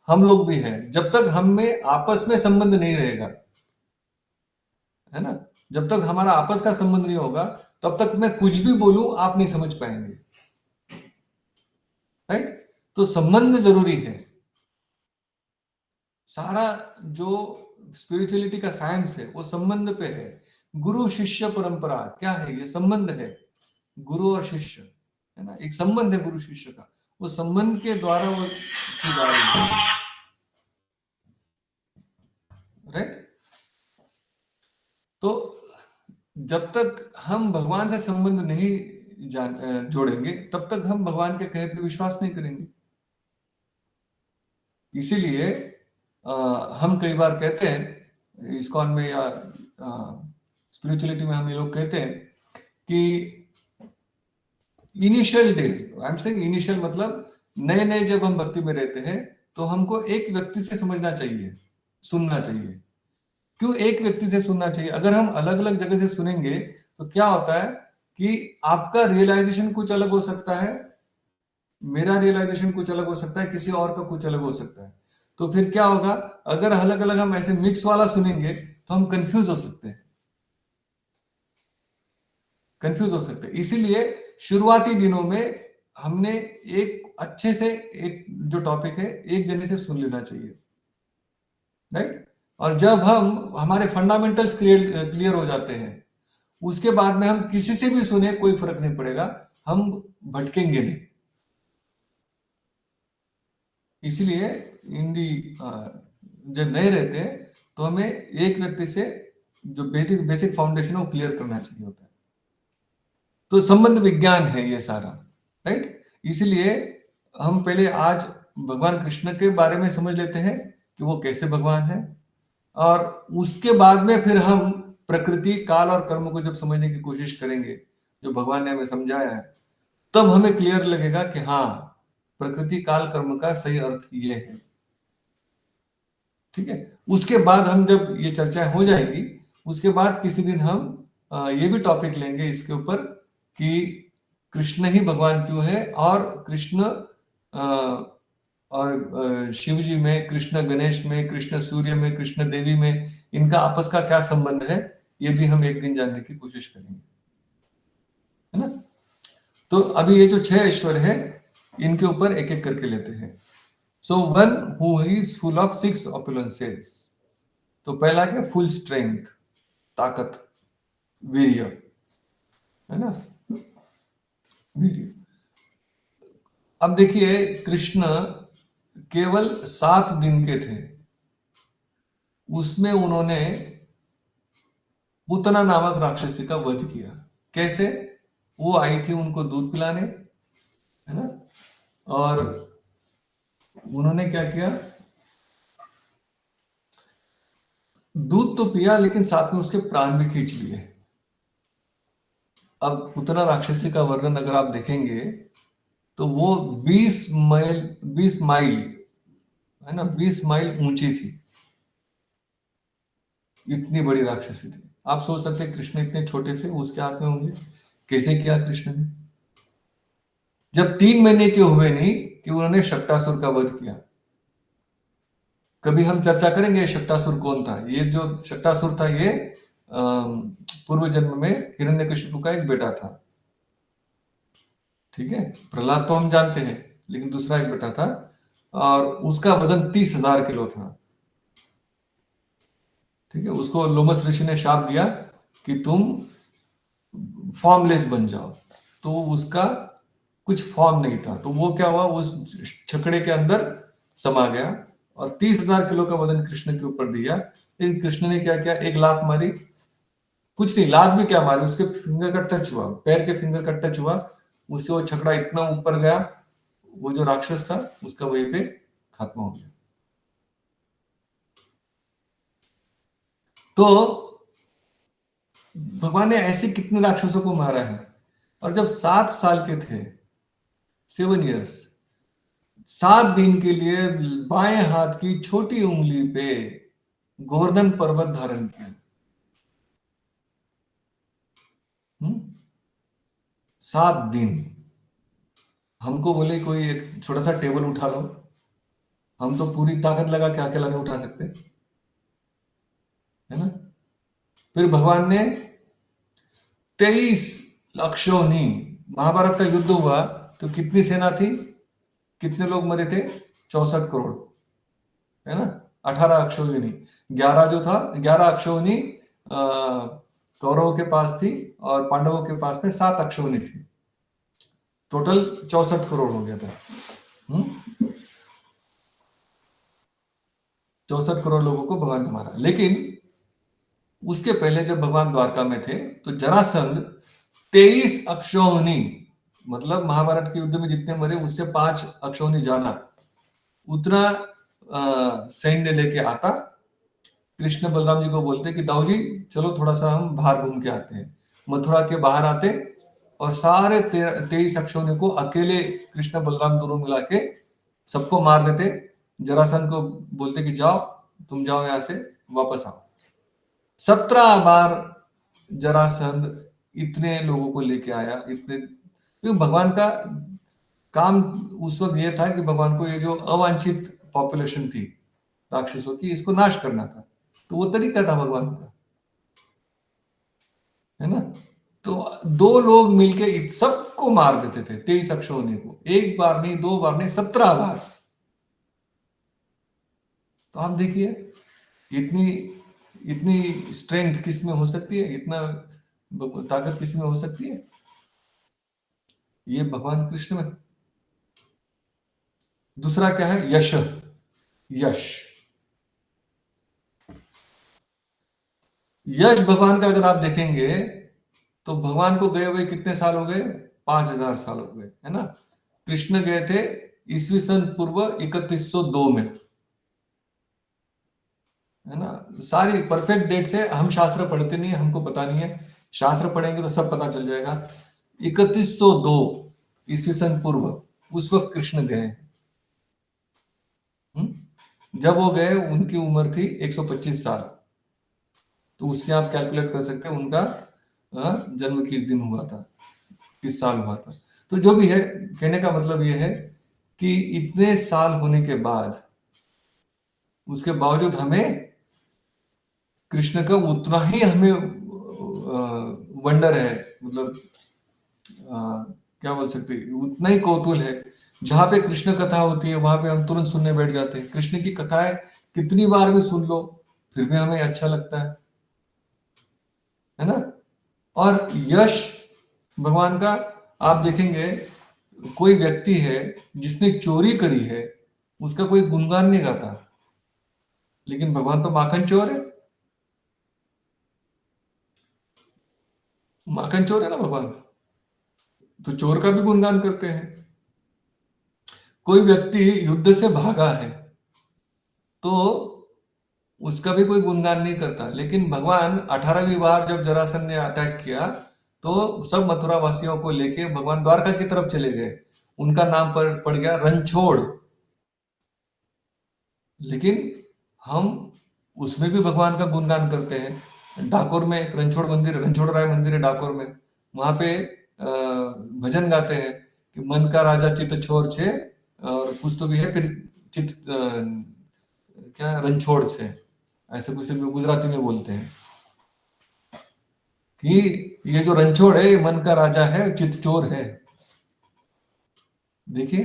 हम लोग भी हैं, जब तक हम में आपस में संबंध नहीं रहेगा, है ना, जब तक हमारा आपस का संबंध नहीं होगा तब तक मैं कुछ भी बोलूं आप नहीं समझ पाएंगे, राइट। तो संबंध जरूरी है। सारा जो स्पिरिचुअलिटी का साइंस है वो संबंध पे है। गुरु शिष्य परंपरा क्या है, ये संबंध है, गुरु और शिष्य, है ना, एक संबंध है गुरु शिष्य का, वो संबंध के द्वारा वो चीज आ रही है, राइट। तो जब तक हम भगवान से संबंध नहीं जोड़ेंगे तब तक हम भगवान के कहे पे विश्वास नहीं करेंगे। इसीलिए हम कई बार कहते हैं इस्कॉन में या स्पिरिचुअलिटी में, हम ये लोग कहते हैं कि initial days, I am saying initial मतलब नए नए जब हम भक्ति में रहते हैं तो हमको एक व्यक्ति से समझना चाहिए, सुनना चाहिए। क्यों एक व्यक्ति से सुनना चाहिए? अगर हम अलग अलग जगह से सुनेंगे तो क्या होता है कि आपका रियलाइजेशन कुछ अलग हो सकता है, मेरा रियलाइजेशन कुछ अलग हो सकता है, किसी और का कुछ अलग हो सकता है। तो फिर क्या होगा, अगर अलग अलग हम ऐसे मिक्स वाला सुनेंगे तो हम कंफ्यूज हो सकते हैं, कंफ्यूज हो सकते हैं। इसीलिए शुरुआती दिनों में हमने एक अच्छे से एक जो टॉपिक है एक जने से सुन लेना चाहिए, राइट। और जब हम हमारे फंडामेंटल्स क्लियर हो जाते हैं उसके बाद में हम किसी से भी सुने कोई फर्क नहीं पड़ेगा, हम भटकेंगे नहीं। इसलिए हिंदी जब नए रहते हैं तो हमें एक व्यक्ति से जो बेसिक बेसिक फाउंडेशन है वो क्लियर करना चाहिए होता है। तो संबंध विज्ञान है ये सारा, राइट। इसलिए हम पहले आज भगवान कृष्ण के बारे में समझ लेते हैं कि वो कैसे भगवान है, और उसके बाद में फिर हम प्रकृति काल और कर्म को जब समझने की कोशिश करेंगे जो भगवान ने हमें समझाया है, तब हमें क्लियर लगेगा कि हाँ, प्रकृति काल कर्म का सही अर्थ ये है, ठीक है। उसके बाद हम जब ये चर्चा हो जाएगी उसके बाद किसी दिन हम ये भी टॉपिक लेंगे इसके ऊपर कि कृष्ण ही भगवान क्यों है, और कृष्ण और शिव जी में, कृष्ण गणेश में, कृष्ण सूर्य में, कृष्ण देवी में, इनका आपस का क्या संबंध है, ये भी हम एक दिन जानने की कोशिश करेंगे, है ना। तो अभी ये जो 6 ऐश्वर्य है इनके ऊपर एक एक करके लेते हैं। So one who is full of 6 opulences। तो पहला क्या, फुल स्ट्रेंथ, ताकत, वीर्य, है ना, वीर्य। अब देखिए कृष्ण केवल 7 दिन के थे, उसमें उन्होंने पूतना नामक राक्षसी का वध किया। कैसे? वो आई थी उनको दूध पिलाने, है ना, और उन्होंने क्या किया, दूध तो पिया लेकिन साथ में उसके प्राण भी खींच लिए। अब पूतना राक्षसी का वर्णन अगर आप देखेंगे तो वो 20 माइल, है ना, 20 माइल ऊंची थी, इतनी बड़ी राक्षसी थी। आप सोच सकते हैं कृष्ण इतने छोटे से उसके हाथ में होंगे, कैसे किया कृष्ण ने? जब 3 महीने के हुए नहीं कि उन्होंने शक्टासुर का वध किया। कभी हम चर्चा करेंगे शक्टासुर कौन था। ये जो शक्टासुर था ये पूर्व जन्म में हिरण्यकशिपु का एक बेटा था, ठीक है। प्रहलाद तो हम जानते हैं, लेकिन दूसरा एक बेटा था और उसका वजन 30,000 किलो था, ठीक है, उसको लोमस ऋषि ने शाप दिया कि तुम फॉर्मलेस बन जाओ, तो उसका कुछ फॉर्म नहीं था, तो वो क्या हुआ, उस छकड़े के अंदर समा गया और 30,000 किलो का वजन कृष्ण के ऊपर दिया। लेकिन कृष्ण ने क्या किया, एक लात मारी, कुछ नहीं, लात भी क्या मारी, उसके फिंगर का टच हुआ, पैर के फिंगर का टच हुआ, उससे वो छकड़ा इतना ऊपर गया, वो जो राक्षस था उसका वहीं पे खात्मा हो गया। तो भगवान ने ऐसे कितने राक्षसों को मारा है। और जब 7 साल के थे, 7 इयर्स, 7 दिन के लिए बाएं हाथ की छोटी उंगली पे गोवर्धन पर्वत धारण किया। 7 दिन। हमको बोले कोई एक छोटा सा टेबल उठा लो, हम तो पूरी ताकत लगा के अकेला नहीं उठा सकते, है ना। फिर भगवान ने 23 अक्षौहिणी, महाभारत का युद्ध हुआ तो कितनी सेना थी, कितने लोग मरे थे, 64 करोड़, है ना। 18 अक्षौहिणी, 11 जो था, 11 अक्षौहिणी कौरवों के पास थी और पांडवों के पास में 7 अक्षौहिणी थी, टोटल 64 करोड़ हो गया था। 64 करोड़ लोगों को भगवान ने मारा। लेकिन उसके पहले जब भगवान द्वारका में थे तो जरासंध 23 अक्षौहिणी, मतलब महाभारत के युद्ध में जितने मरे उससे 5 अक्षौहिणी ज्यादा, उतना सैन्य लेके आता। कृष्ण बलराम जी को बोलते कि दाऊ जी चलो थोड़ा सा हम बाहर घूम के आते हैं। मथुरा के बाहर आते और सारे 23 अक्षौहिणी को अकेले कृष्ण बलराम दोनों मिला के सबको मार देते। जरासंध को बोलते कि जाओ, तुम जाओ यहां से, वापस आओ। 17 बार जरासंध इतने लोगों को लेके आया, इतने, क्योंकि भगवान का काम उस वक्त ये था कि भगवान को ये जो अवांछित पॉपुलेशन थी राक्षसों की, इसको नाश करना था, तो वो तरीका था भगवान का, है ना। तो 2 लोग मिलके सबको मार देते थे, 23 अक्षौहिणी को, एक बार नहीं, 2 बार नहीं, 17 बार। तो आप देखिए इतनी इतनी स्ट्रेंथ किस में हो सकती है, इतना ताकत किस में हो सकती है, ये भगवान कृष्ण में। दूसरा क्या है, यश। यश, यश भगवान का अगर आप देखेंगे तो भगवान को गए हुए कितने साल हो गए, 5,000 साल हो गए, है ना। कृष्ण गए थे ईस्वी सन पूर्व 3102 में, है ना। सारी परफेक्ट डेट से हम शास्त्र पढ़ते नहीं है, हमको पता नहीं है, शास्त्र पढ़ेंगे तो सब पता चल जाएगा। 3102 ईस्वी सन पूर्व, उस वक्त कृष्ण गए। जब वो गए उनकी उम्र थी 125 साल, तो उससे आप कैलकुलेट कर सकते हैं उनका जन्म किस दिन हुआ था, किस साल हुआ था। तो जो भी है, कहने का मतलब ये है कि इतने साल होने के बाद, उसके बावजूद हमें कृष्ण का उतना ही हमें वंडर है, मतलब क्या बोल सकते हैं, उतना ही कौतूहल है। जहां पे कृष्ण कथा होती है वहां पे हम तुरंत सुनने बैठ जाते हैं। कृष्ण की कथाएं कितनी बार भी सुन लो फिर भी हमें अच्छा लगता है ना। और यश भगवान का आप देखेंगे, कोई व्यक्ति है जिसने चोरी करी है, उसका कोई गुणगान नहीं गाता, लेकिन भगवान तो माखन चोर है, माखन चोर है ना भगवान, तो चोर का भी गुणगान करते हैं। कोई व्यक्ति युद्ध से भागा है तो उसका भी कोई गुणगान नहीं करता, लेकिन भगवान 18वीं बार जब जरासंध ने अटैक किया तो सब मथुरा वासियों को लेके भगवान द्वारका की तरफ चले गए। उनका नाम पड़ गया रणछोड़। लेकिन हम उसमें भी भगवान का गुणगान करते हैं। डाकोर में एक रणछोड़ मंदिर, रणछोड़ राय मंदिर है डाकोर में, वहां पे भजन गाते हैं कि मन का राजा चित छोर छे, और कुछ तो भी है फिर, चित क्या रणछोड़ से, ऐसे कुछ गुजराती में बोलते हैं कि ये जो रणछोड़ है ये मन का राजा है, चित चोर है। देखिए,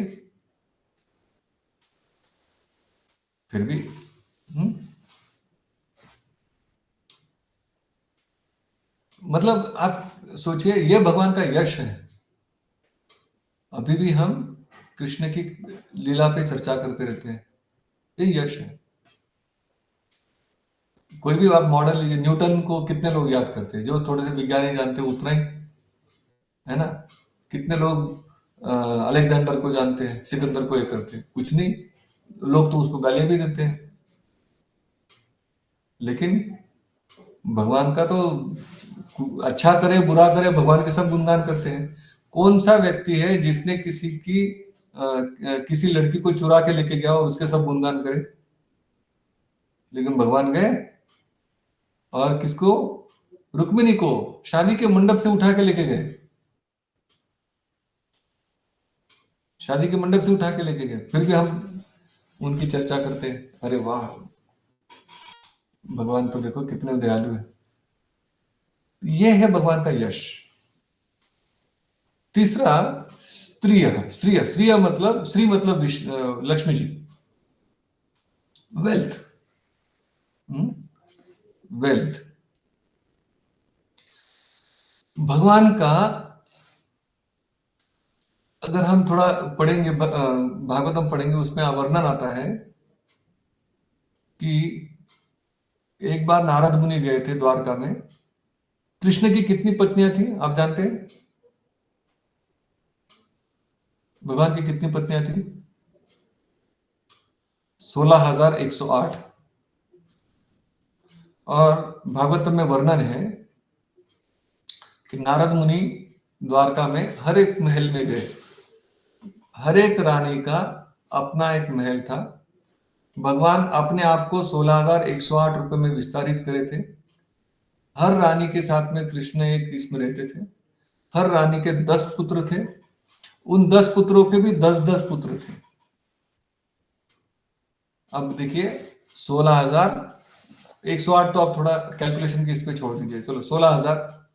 फिर भी। हम्म मतलब आप सोचिए, ये भगवान का यश है। अभी भी हम कृष्ण की लीला पे चर्चा करते रहते हैं, ये यश है। कोई भी आप मॉडल लीजिए, न्यूटन को कितने लोग याद करते हैं? जो थोड़े से विज्ञान नहीं जानते उतना ही, है ना। कितने लोग अलेक्जेंडर को जानते हैं, सिकंदर को ये करते हैं? कुछ नहीं। लोग तो उसको गालियां भी देते हैं। लेकिन भगवान का तो, अच्छा करे बुरा करे, भगवान के सब गुणगान करते हैं। कौन सा व्यक्ति है जिसने किसी की किसी लड़की को चुरा के लेके गया और उसके सब गुणगान करे? लेकिन भगवान गए और किसको? रुक्मिणी को शादी के मंडप से उठा के लेके गए। शादी के मंडप से उठा के लेके गए, फिर भी हम उनकी चर्चा करते हैं। अरे वाह, भगवान तो देखो कितने दयालु है। ये है भगवान का यश। तीसरा, स्त्रिय। स्त्रिय, स्त्रिय मतलब, श्री मतलब लक्ष्मी जी, वेल्थ। वेल्थ भगवान का, अगर हम थोड़ा पढ़ेंगे, भागवतम पढ़ेंगे, उसमें वर्णन आता है कि एक बार नारद मुनि गए थे द्वारका में। कृष्ण की कितनी पत्नियां थी आप जानते हैं? भगवान की कितनी पत्नियां थी? 16,108। और भागवतम में वर्णन है कि नारद मुनि द्वारका में हर एक महल में गए। हर एक रानी का अपना एक महल था। भगवान अपने आप को 16,108 रुपए में विस्तारित करे थे। हर रानी के साथ में कृष्ण एक इसमें रहते थे। हर रानी के 10 पुत्र थे। उन 10 पुत्रों के भी 10-10 पुत्र थे। अब देखिए, 16,108 तो आप थोड़ा कैलकुलेशन के इस पे छोड़ दीजिए, चलो 16,000,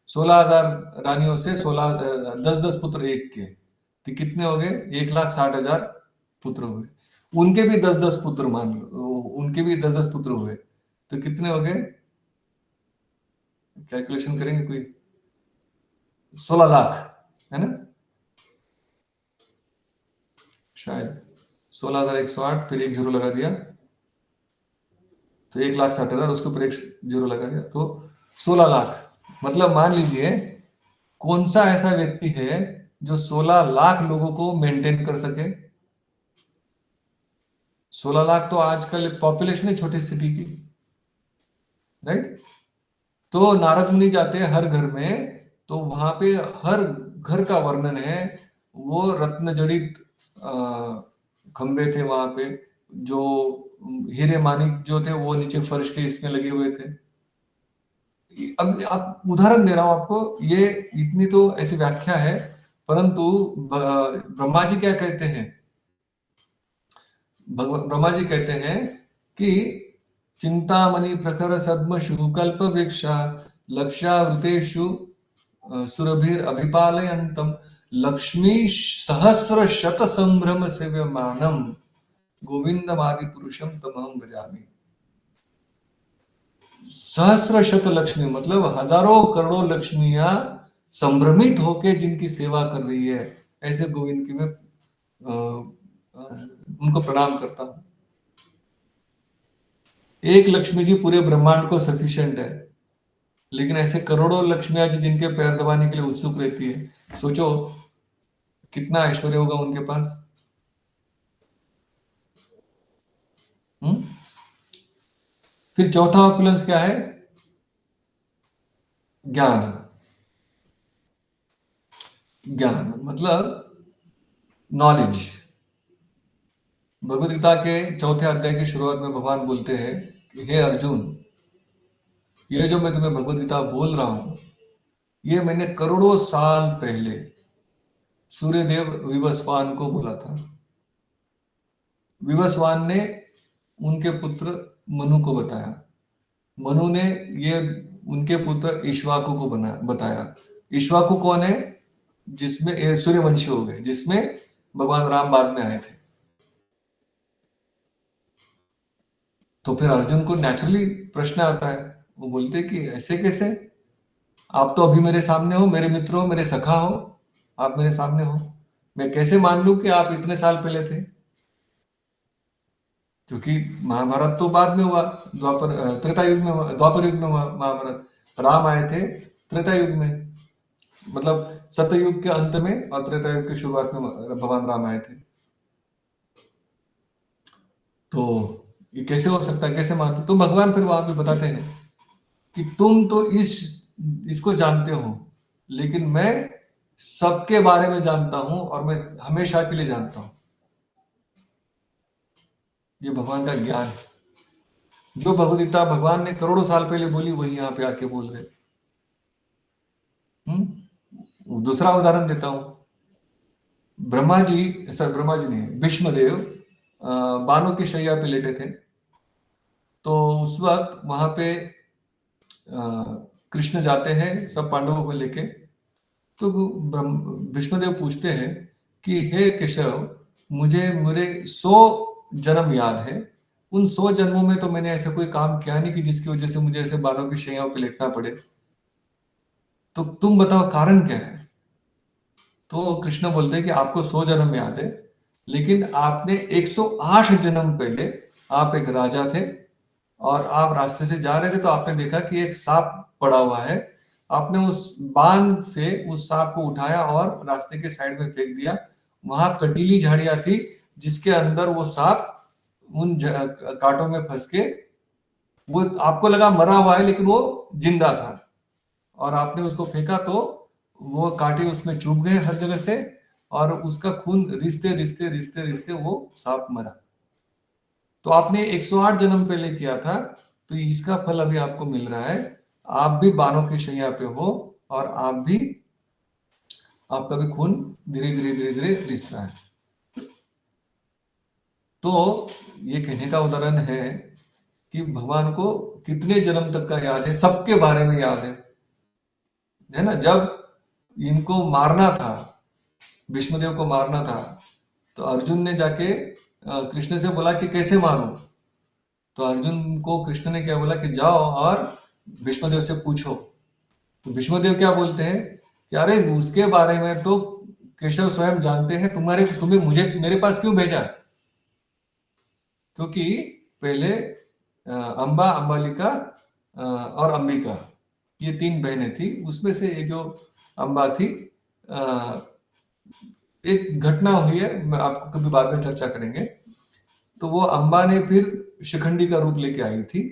16,000 रानियों से 10-10 पुत्र एक के, तो कितने हो गए? 1,60,000 पुत्र हुए। उनके भी 10-10 पुत्र मान लो, उनके भी 10-10 पुत्र हुए, तो कितने हो गए? कैलकुलेशन करेंगे कोई? 16 लाख, है ना शायद। 16,108, फिर एक जीरो लगा दिया तो 1,60,000, उसके ऊपर एक जीरो लगा दिया तो 16 लाख। मतलब मान लीजिए, कौन सा ऐसा व्यक्ति है जो 16 लाख लोगों को मेंटेन कर सके? 16 लाख तो आजकल पॉपुलेशन है छोटी सिटी की, राइट। तो नारद मुनि जाते हैं हर घर में, तो वहां पे हर घर का वर्णन है। वो रत्न जड़ित खंबे थे वहां पे, जो हीरे मानिक जो थे वो नीचे फर्श के इसमें लगे हुए थे। अब आप उदाहरण दे रहा हूं आपको, ये इतनी तो ऐसी व्याख्या है, परंतु ब्रह्मा जी क्या कहते हैं? ब्रह्मा जी कहते हैं कि चिंतामणि प्रखर सद्मशु कल्प वृक्षा लक्षावृतेषु सुरभिर अभिपालयन्तम लक्ष्मी सहस्र शत संभ्रम सेव्यमानम गोविंदमादि पुरुषम तमहम भजामि। सहस्र शत लक्ष्मी मतलब हजारों करोड़ों लक्ष्मियां संभ्रमित होके जिनकी सेवा कर रही है, ऐसे गोविंद की मैं उनको प्रणाम करता हूं। एक लक्ष्मी जी पूरे ब्रह्मांड को सफिशिएंट है, लेकिन ऐसे करोड़ों लक्ष्मियां जी जिनके पैर दबाने के लिए उत्सुक रहती है। सोचो कितना ऐश्वर्य होगा उनके पास। हम्म। फिर चौथा ऑपुलेंस क्या है? ज्ञान। ज्ञान मतलब नॉलेज। भगवद गीता के चौथे अध्याय की शुरुआत में भगवान बोलते हैं कि हे अर्जुन, ये जो मैं तुम्हें भगवद गीता बोल रहा हूं, ये मैंने करोड़ों साल पहले सूर्यदेव विवस्वान को बोला था। विवस्वान ने उनके पुत्र मनु को बताया। मनु ने ये उनके पुत्र ईक्ष्वाकु को बताया। ईक्ष्वाकु कौन है? जिसमें सूर्यवंशी हो गए, जिसमें भगवान राम बाद में आए थे। तो फिर अर्जुन को नेचुरली प्रश्न आता है, वो बोलते कि ऐसे कैसे? आप तो अभी मेरे सामने हो, मेरे मित्र हो, मेरे सखा हो, आप मेरे सामने हो, मैं कैसे मान लूं कि आप इतने साल पहले थे? क्योंकि महाभारत तो बाद में हुआ, त्रेता युग में हुआ, द्वापर युग में हुआ महाभारत। राम आए थे त्रेता युग में, मतलब सतयुग के अंत में और त्रेता युग की शुरुआत में भगवान राम आए थे। तो ये कैसे हो सकता है, कैसे मान, तो भगवान फिर वहां पे बताते हैं कि तुम तो इसको जानते हो, लेकिन मैं सबके बारे में जानता हूं और मैं हमेशा के लिए जानता हूं। ये भगवान का ज्ञान है। जो भगवदगीता भगवान ने करोड़ों साल पहले बोली, वही यहाँ पे आके बोल रहे। दूसरा उदाहरण देता हूं। ब्रह्मा जी, सर ब्रह्मा जी नहीं, भीष्मदेव बानों की शैया पे लेटे थे। तो उस वक्त वहां पे कृष्ण जाते हैं सब पांडवों को लेके। तो विष्णुदेव पूछते हैं कि हे केशव, मुझे मेरे 100 जन्म याद है। उन 100 जन्मों में तो मैंने ऐसा कोई काम किया नहीं कि जिसकी वजह से मुझे ऐसे बालों की शैयाओं पे लेटना पड़े। तो तुम बताओ कारण क्या है? तो कृष्ण बोलते हैं कि आपको 100 जन्म याद है, लेकिन आपने 108 जन्म पहले आप एक राजा थे और आप रास्ते से जा रहे थे, तो आपने देखा कि एक सांप पड़ा हुआ है। आपने उस बांध से उस सांप को उठाया और रास्ते के साइड में फेंक दिया। वहां कटीली झाड़ियां थी, जिसके अंदर वो सांप कांटों में फंस के, वो आपको लगा मरा हुआ है लेकिन वो जिंदा था। और आपने उसको फेंका तो वो कांटे उसमें चुभ गए हर जगह से, और उसका खून रिश्ते रिश्ते रिश्ते रिश्ते वो सांप मरा। तो आपने 108 जन्म पहले किया था, तो इसका फल अभी आपको मिल रहा है। आप भी बानों की शैया पे हो, और आप भी, आपका भी खून धीरे धीरे धीरे धीरे रिस रहा है। तो ये कहने का उदाहरण है कि भगवान को कितने जन्म तक का याद है, सबके बारे में याद है ना। जब इनको मारना था, विष्णुदेव को मारना था, तो अर्जुन ने जाके कृष्ण से बोला कि कैसे मारूं। तो अर्जुन को कृष्ण ने क्या बोला कि जाओ और विष्णुदेव से पूछो। तो विष्णुदेव क्या बोलते हैं कि अरे उसके बारे में तो केशव स्वयं जानते हैं, तुम्हें मुझे मेरे पास क्यों भेजा? क्योंकि पहले अंबा, अंबालिका और अंबिका, ये 3 बहनें थी। उसमें से ये जो अंबा थी, अ, एक घटना हुई है, मैं आपको कभी बाद में चर्चा करेंगे। तो वो अंबा ने फिर शिखंडी का रूप लेके आई थी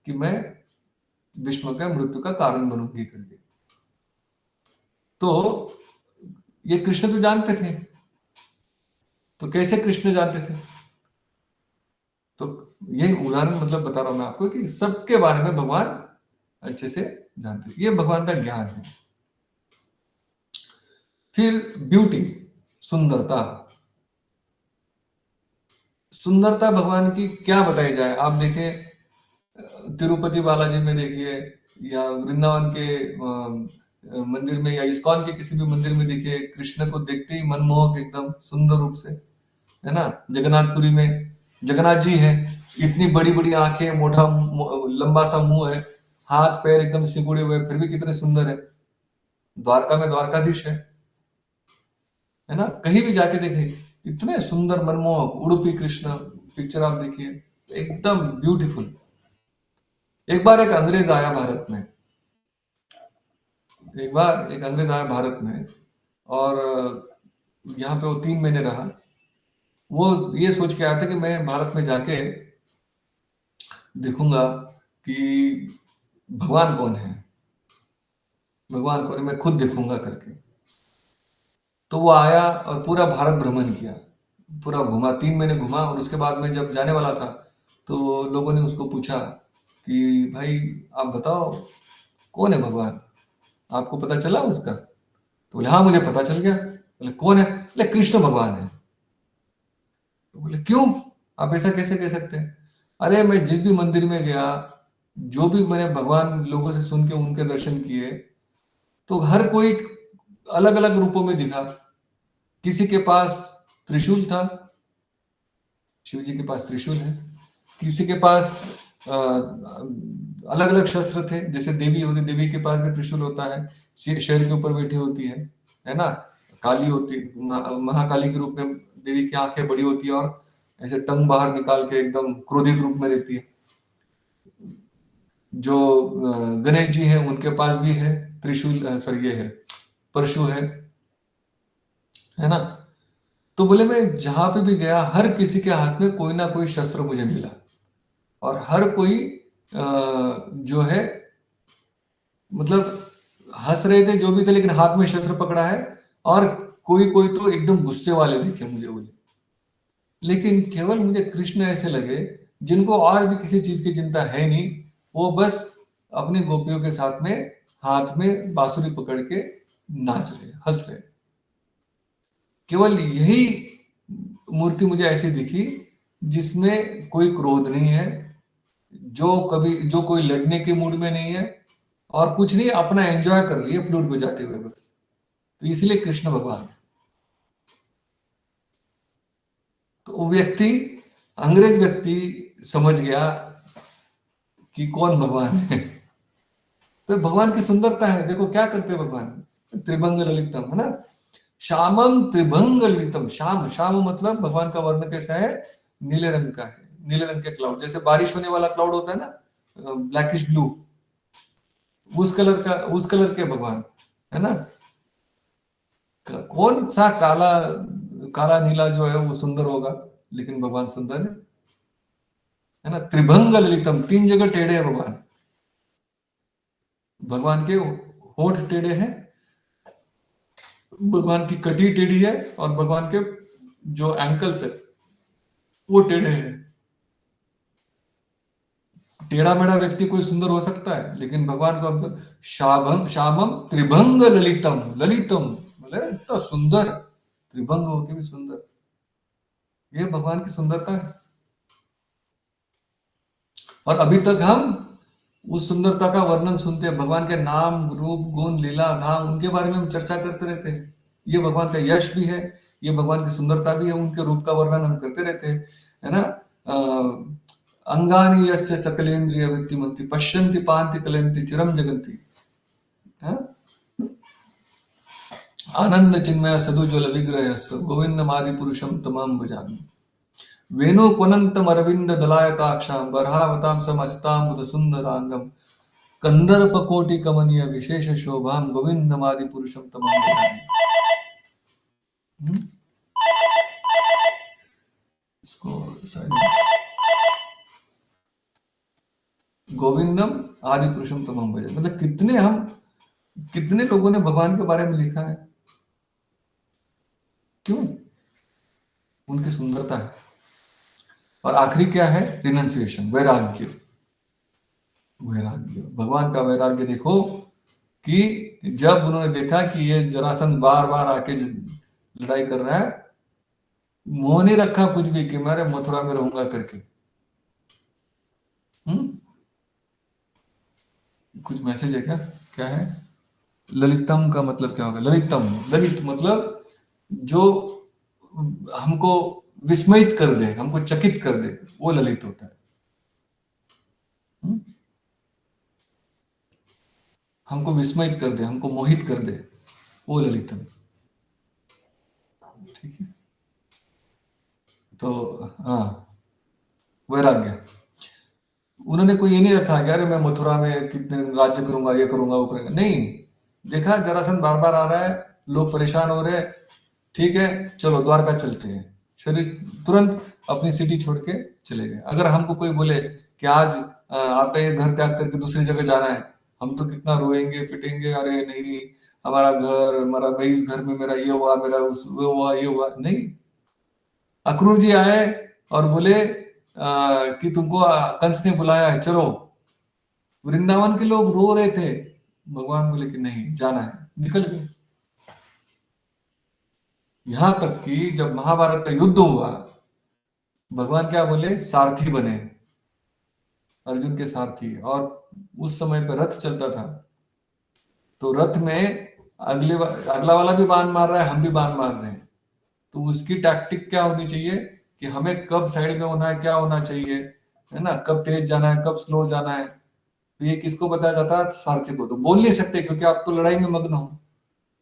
कि मैं भीष्म का मृत्यु का कारण बनूंगी करके। तो ये कृष्ण तो जानते थे। तो कैसे कृष्ण जानते थे? तो ये उदाहरण मतलब बता रहा हूं मैं आपको कि सबके बारे में भगवान अच्छे से जानते हैं। ये भगवान का ज्ञान है। फिर ब्यूटी, सुंदरता। सुंदरता भगवान की क्या बताई जाए? आप देखिए, तिरुपति बालाजी में देखिए, या वृंदावन के मंदिर में, या इस्कॉन के किसी भी मंदिर में देखिए, कृष्ण को देखते ही मनमोहक, एकदम सुंदर रूप से, है ना। जगन्नाथपुरी में जगन्नाथ जी हैं, इतनी बड़ी बड़ी आंखें, लंबा सा मुंह है, हाथ पैर एकदम सिकुड़े हुए, फिर भी कितने सुंदर है। द्वारका में द्वारकाधीश है ना। कहीं भी जाके देखें, इतने सुंदर मनमोहक उडुपी कृष्ण, पिक्चर आप देखिए, एकदम ब्यूटीफुल। एक बार एक अंग्रेज आया भारत में, एक बार एक अंग्रेज आया भारत में, और यहाँ पे वो 3 महीने रहा। वो ये सोच के आया था कि मैं भारत में जाके देखूंगा कि भगवान कौन है, भगवान कौन है, मैं खुद देखूंगा करके। तो वो आया और पूरा भारत भ्रमण किया, पूरा घुमा, 3 महीने घुमा। और उसके बाद में जब जाने वाला था, तो लोगों ने उसको पूछा कि भाई आप बताओ, कौन है भगवान, आपको पता चला उसका? तो बोले हाँ मुझे पता चल गया। बोले कौन है? बोले कृष्ण भगवान है। तो बोले क्यों, आप ऐसा कैसे कह सकते हैं? अरे मैं जिस भी मंदिर में गया, जो भी मैंने भगवान लोगों से सुन के उनके दर्शन किए, तो हर कोई अलग अलग रूपों में दिखा। किसी के पास त्रिशूल था, शिव जी के पास त्रिशूल है। किसी के पास अलग अलग शस्त्र थे, जैसे देवी होती, देवी के पास भी त्रिशूल होता है, शेर के ऊपर बैठी होती है ना। काली होती, महाकाली के रूप में देवी की आंखें बड़ी होती है और ऐसे टंग बाहर निकाल के एकदम क्रोधित रूप में देती है। जो गणेश जी हैं उनके पास भी है त्रिशूल, सॉरी ये है परशु है ना। तो बोले मैं जहां पे भी गया हर किसी के हाथ में कोई ना कोई शस्त्र मुझे मिला, और हर कोई जो है मतलब हंस रहे थे जो भी थे, लेकिन हाथ में शस्त्र पकड़ा है। और कोई कोई तो एकदम गुस्से वाले दिखे मुझे बोले। लेकिन केवल मुझे कृष्ण ऐसे लगे जिनको और भी किसी चीज की चिंता है नहीं, वो बस अपनी गोपियों के साथ में हाथ में बांसुरी पकड़ के नाच रहे, हंस रहे। केवल यही मूर्ति मुझे ऐसी दिखी जिसमें कोई क्रोध नहीं है, जो कोई लड़ने के मूड में नहीं है, और कुछ नहीं, अपना एंजॉय कर रही है फ्लूट बजाते हुए बस। तो इसलिए कृष्ण भगवान है। तो वो व्यक्ति, अंग्रेज व्यक्ति समझ गया कि कौन भगवान है। तो भगवान की सुंदरता है, देखो क्या करते हैं भगवान, त्रिभंग ललितम है ना, श्यामम त्रिभंग ललितम। श्याम, श्याम मतलब भगवान का वर्ण कैसा है, नीले रंग का है, नीले रंग के क्लाउड, जैसे बारिश होने वाला क्लाउड होता है ना, ब्लैकिश ब्लू, उस कलर का, उस कलर के भगवान है ना। कौन सा काला, काला नीला जो है वो सुंदर होगा, लेकिन भगवान सुंदर है ना। त्रिभंग ललितम, तीन जगह टेढ़े हैं भगवान। भगवान के होठ टेढ़े हैं, भगवान की कटी टेढ़ी है, और भगवान के जो एंकल्स है वो टेढ़े हैं। टेढ़ा मेढ़ा व्यक्ति कोई सुंदर हो सकता है, लेकिन भगवान को हम शाभंग श्यामम त्रिभंग ललितम, ललितम मतलब इतना सुंदर, त्रिभंग होके भी सुंदर, ये भगवान की सुंदरता है। और अभी तक हम उस सुंदरता का वर्णन सुनते हैं, भगवान के नाम रूप गुण लीला धाम उनके बारे में हम चर्चा करते रहते हैं। ये भगवान का यश भी है, ये भगवान की सुंदरता भी है, उनके रूप का वर्णन हम करते रहते हैं, है ना। अंगानी यस्य सकलेन्द्रिय वृत्तिमंति पश्यन्ति पांति कलयन्ति चिरम जगन्ति, है? आनंद चिन्मय सदुज्वल विग्रह गोविंदमादि पुरुषम तमाम भजामि। वेणुक्वनन्तम अरविंद दलायताक्षां बर्हावतां समस्तां सुंदरांगम कंदर्प कोटि कमनीय विशेष शोभां गोविंदमादि पुरुषम तमाम भजामि। इसको गोविंदम आदि पुरुषम तमाम भजामि, मतलब कितने लोगों ने भगवान के बारे में लिखा है, क्यों, उनकी सुंदरता है। और आखिरी क्या है, रिनंसिएशन, वैराग्य। वैराग्य, भगवान का वैराग्य देखो कि जब उन्होंने देखा कि ये जरासंध बार बार आके लड़ाई कर रहा है, मोह नहीं रखा कुछ भी कि मैं मथुरा में रहूंगा करके। कुछ मैसेज है क्या, क्या है, ललितम का मतलब क्या होगा, ललितम, ललित मतलब जो हमको विस्मयित कर दे, हमको चकित कर दे, वो ललित होता है। हमको विस्मयित कर दे, हमको मोहित कर दे, वो ललितम। ठीक है, तो हाँ, वैराग्य। उन्होंने कोई ये नहीं रखा कि अरे मैं मथुरा में कितने राज्य करूंगा, ये करूंगा वो करूंगा, नहीं। देखा जरासंध बार बार आ रहा है, लोग परेशान हो रहे हैं, ठीक है चलो द्वारका चलते हैं, शरीर तुरंत अपनी सिटी छोड़ के चले गए। अगर हमको कोई बोले कि आज आपका ये घर त्याग करके दूसरी जगह जाना है, हम तो कितना रोएंगे पिटेंगे, अरे नहीं हमारा घर, हमारा भाई इस घर में मेरा ये हुआ, मेरा उस वो हुआ, ये हुआ, नहीं। अक्रूर जी आए और बोले कि तुमको कंस ने बुलाया है चलो। वृंदावन के लोग रो रहे थे, भगवान बोले कि नहीं जाना है, निकल गए। यहां तक कि जब महाभारत का युद्ध हुआ, भगवान क्या बोले, सारथी बने, अर्जुन के सारथी। और उस समय पर रथ चलता था, तो रथ में अगला वाला भी बाण मार रहा है, हम भी बाण मार रहे हैं, तो उसकी टैक्टिक क्या होनी चाहिए कि हमें कब साइड में होना है, क्या होना चाहिए, है ना, कब तेज जाना है, कब स्लो जाना है। तो ये किसको बताया जाता है? सारथी को। तो बोल नहीं सकते क्योंकि आप तो लड़ाई में मग्न हो।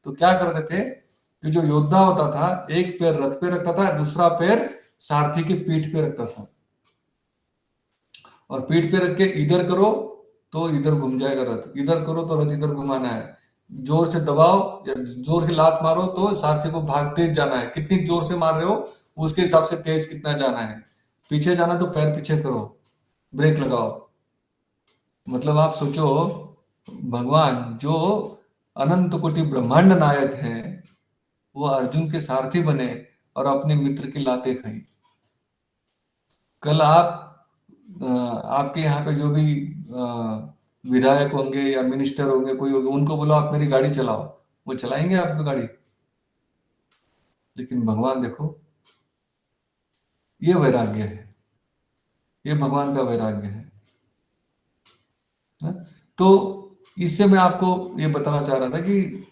तो क्या करते थे कि जो योद्धा होता था एक पैर रथ पे रखता था, दूसरा पैर सारथी की पीठ पे रखता था, और पीठ पे रख के इधर करो तो इधर घूम जाएगा रथ, इधर करो तो रथ इधर घुमाना है, जोर से दबाओ या जोर की लात मारो तो सारथी को भाग तेज जाना है, कितनी जोर से मार रहे हो उसके हिसाब से तेज कितना जाना है, पीछे जाना तो पैर पीछे करो, ब्रेक लगाओ। मतलब आप सोचो, भगवान जो अनंत कोटि ब्रह्मांड नायक है वो अर्जुन के सारथी बने और अपने मित्र की लाते खाई। कल आप आपके यहाँ पे जो भी विधायक होंगे या मिनिस्टर होंगे, कोई होंगे, उनको बोलो आप मेरी गाड़ी चलाओ, वो चलाएंगे आपकी गाड़ी? लेकिन भगवान देखो, ये वैराग्य है, ये भगवान का वैराग्य है ना? तो इससे मैं आपको ये बताना चाह रहा था कि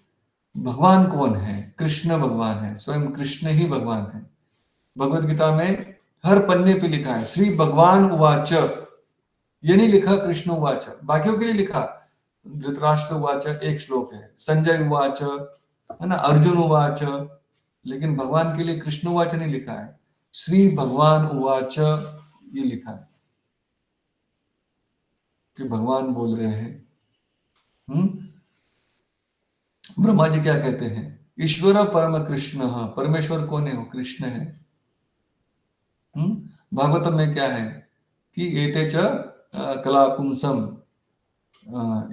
भगवान कौन है? कृष्ण भगवान है, स्वयं कृष्ण ही भगवान है। भगवत गीता में हर पन्ने पे लिखा है श्री भगवान उवाच, ये नहीं लिखा कृष्ण उवाच, बाकियों के लिए लिखा धृतराष्ट्र उवाच एक श्लोक है, संजय उवाच है ना, अर्जुन उवाच, लेकिन भगवान के लिए कृष्ण उवाच नहीं लिखा है, श्री भगवान उवाच ये लिखा है कि भगवान बोल रहे हैं। ब्रह्मा जी क्या कहते हैं? ईश्वर परम कृष्ण, परमेश्वर कौन है? वो कृष्ण है। भागवतम में क्या है कि एते च कला पुंसम,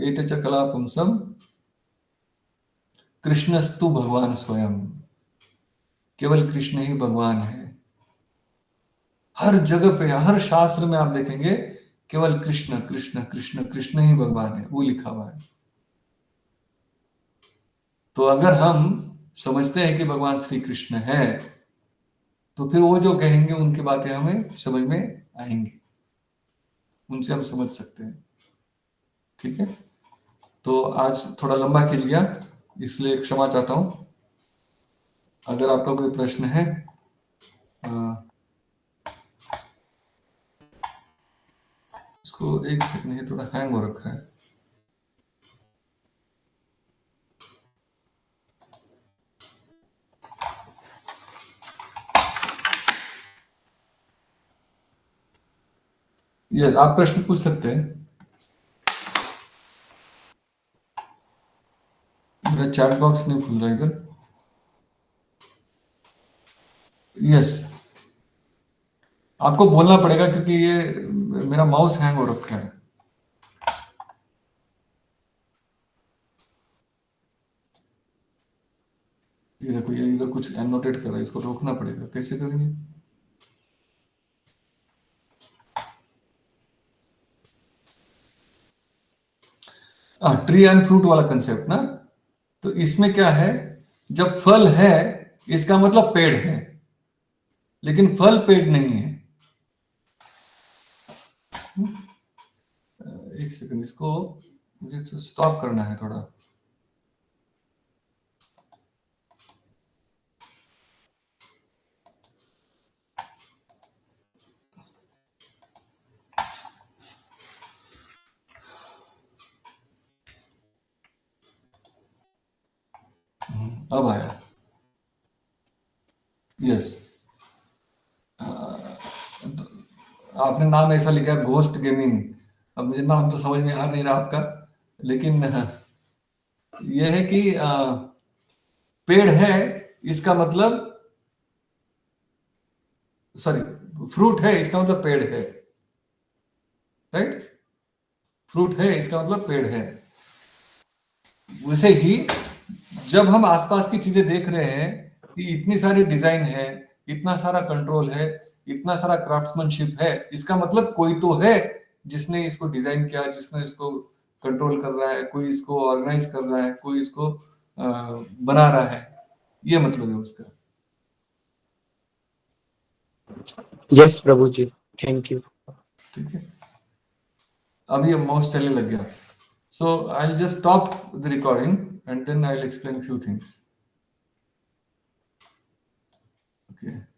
एते च कला पुंसम कृष्णस्तु भगवान स्वयं, केवल कृष्ण ही भगवान है। हर जगह पे हर शास्त्र में आप देखेंगे केवल कृष्ण कृष्ण कृष्ण कृष्ण ही भगवान है, वो लिखा हुआ है। तो अगर हम समझते हैं कि भगवान श्री कृष्ण है तो फिर वो जो कहेंगे उनकी बातें हमें समझ में आएंगी, उनसे हम समझ सकते हैं। ठीक है, तो आज थोड़ा लंबा खींच गया इसलिए क्षमा चाहता हूं। अगर आपका कोई प्रश्न है इसको एक सेकंड, है थोड़ा हैंग हो रखा है। ये आप प्रश्न पूछ सकते हैं। मेरा चैट बॉक्स नहीं खुल रहा इधर। यस, आपको बोलना पड़ेगा क्योंकि ये मेरा माउस हैंग हो रखा है। ये देखो, ये इधर कुछ एनोटेट कर रहा है, इसको रोकना पड़ेगा, कैसे करेंगे? ट्री एंड फ्रूट वाला कंसेप्ट ना, तो इसमें क्या है, जब फल है इसका मतलब पेड़ है, लेकिन फल पेड़ नहीं है। एक सेकंड, इसको मुझे स्टॉप करना है थोड़ा। अब आया। यस, आपने नाम ऐसा लिखा घोस्ट गेमिंग, अब मुझे नाम तो समझ में आ नहीं रहा आपका, लेकिन यह है कि पेड़ है इसका मतलब, सॉरी, फ्रूट है इसका मतलब पेड़ है, राइट? फ्रूट है इसका मतलब पेड़ है। वैसे ही जब हम आसपास की चीजें देख रहे हैं कि इतनी सारी डिजाइन है, इतना सारा कंट्रोल है, इतना सारा क्राफ्ट्समैनशिप है, इसका मतलब कोई तो है जिसने इसको डिजाइन किया, जिसने इसको कंट्रोल कर रहा है, कोई इसको ऑर्गेनाइज कर रहा है, कोई इसको बना रहा है, ये मतलब है उसका। Yes Prabhu ji, thank you. ठीक है, अभी ये माउस चलने लग गया, so I will just stop the recording and then I will explain few things. Okay.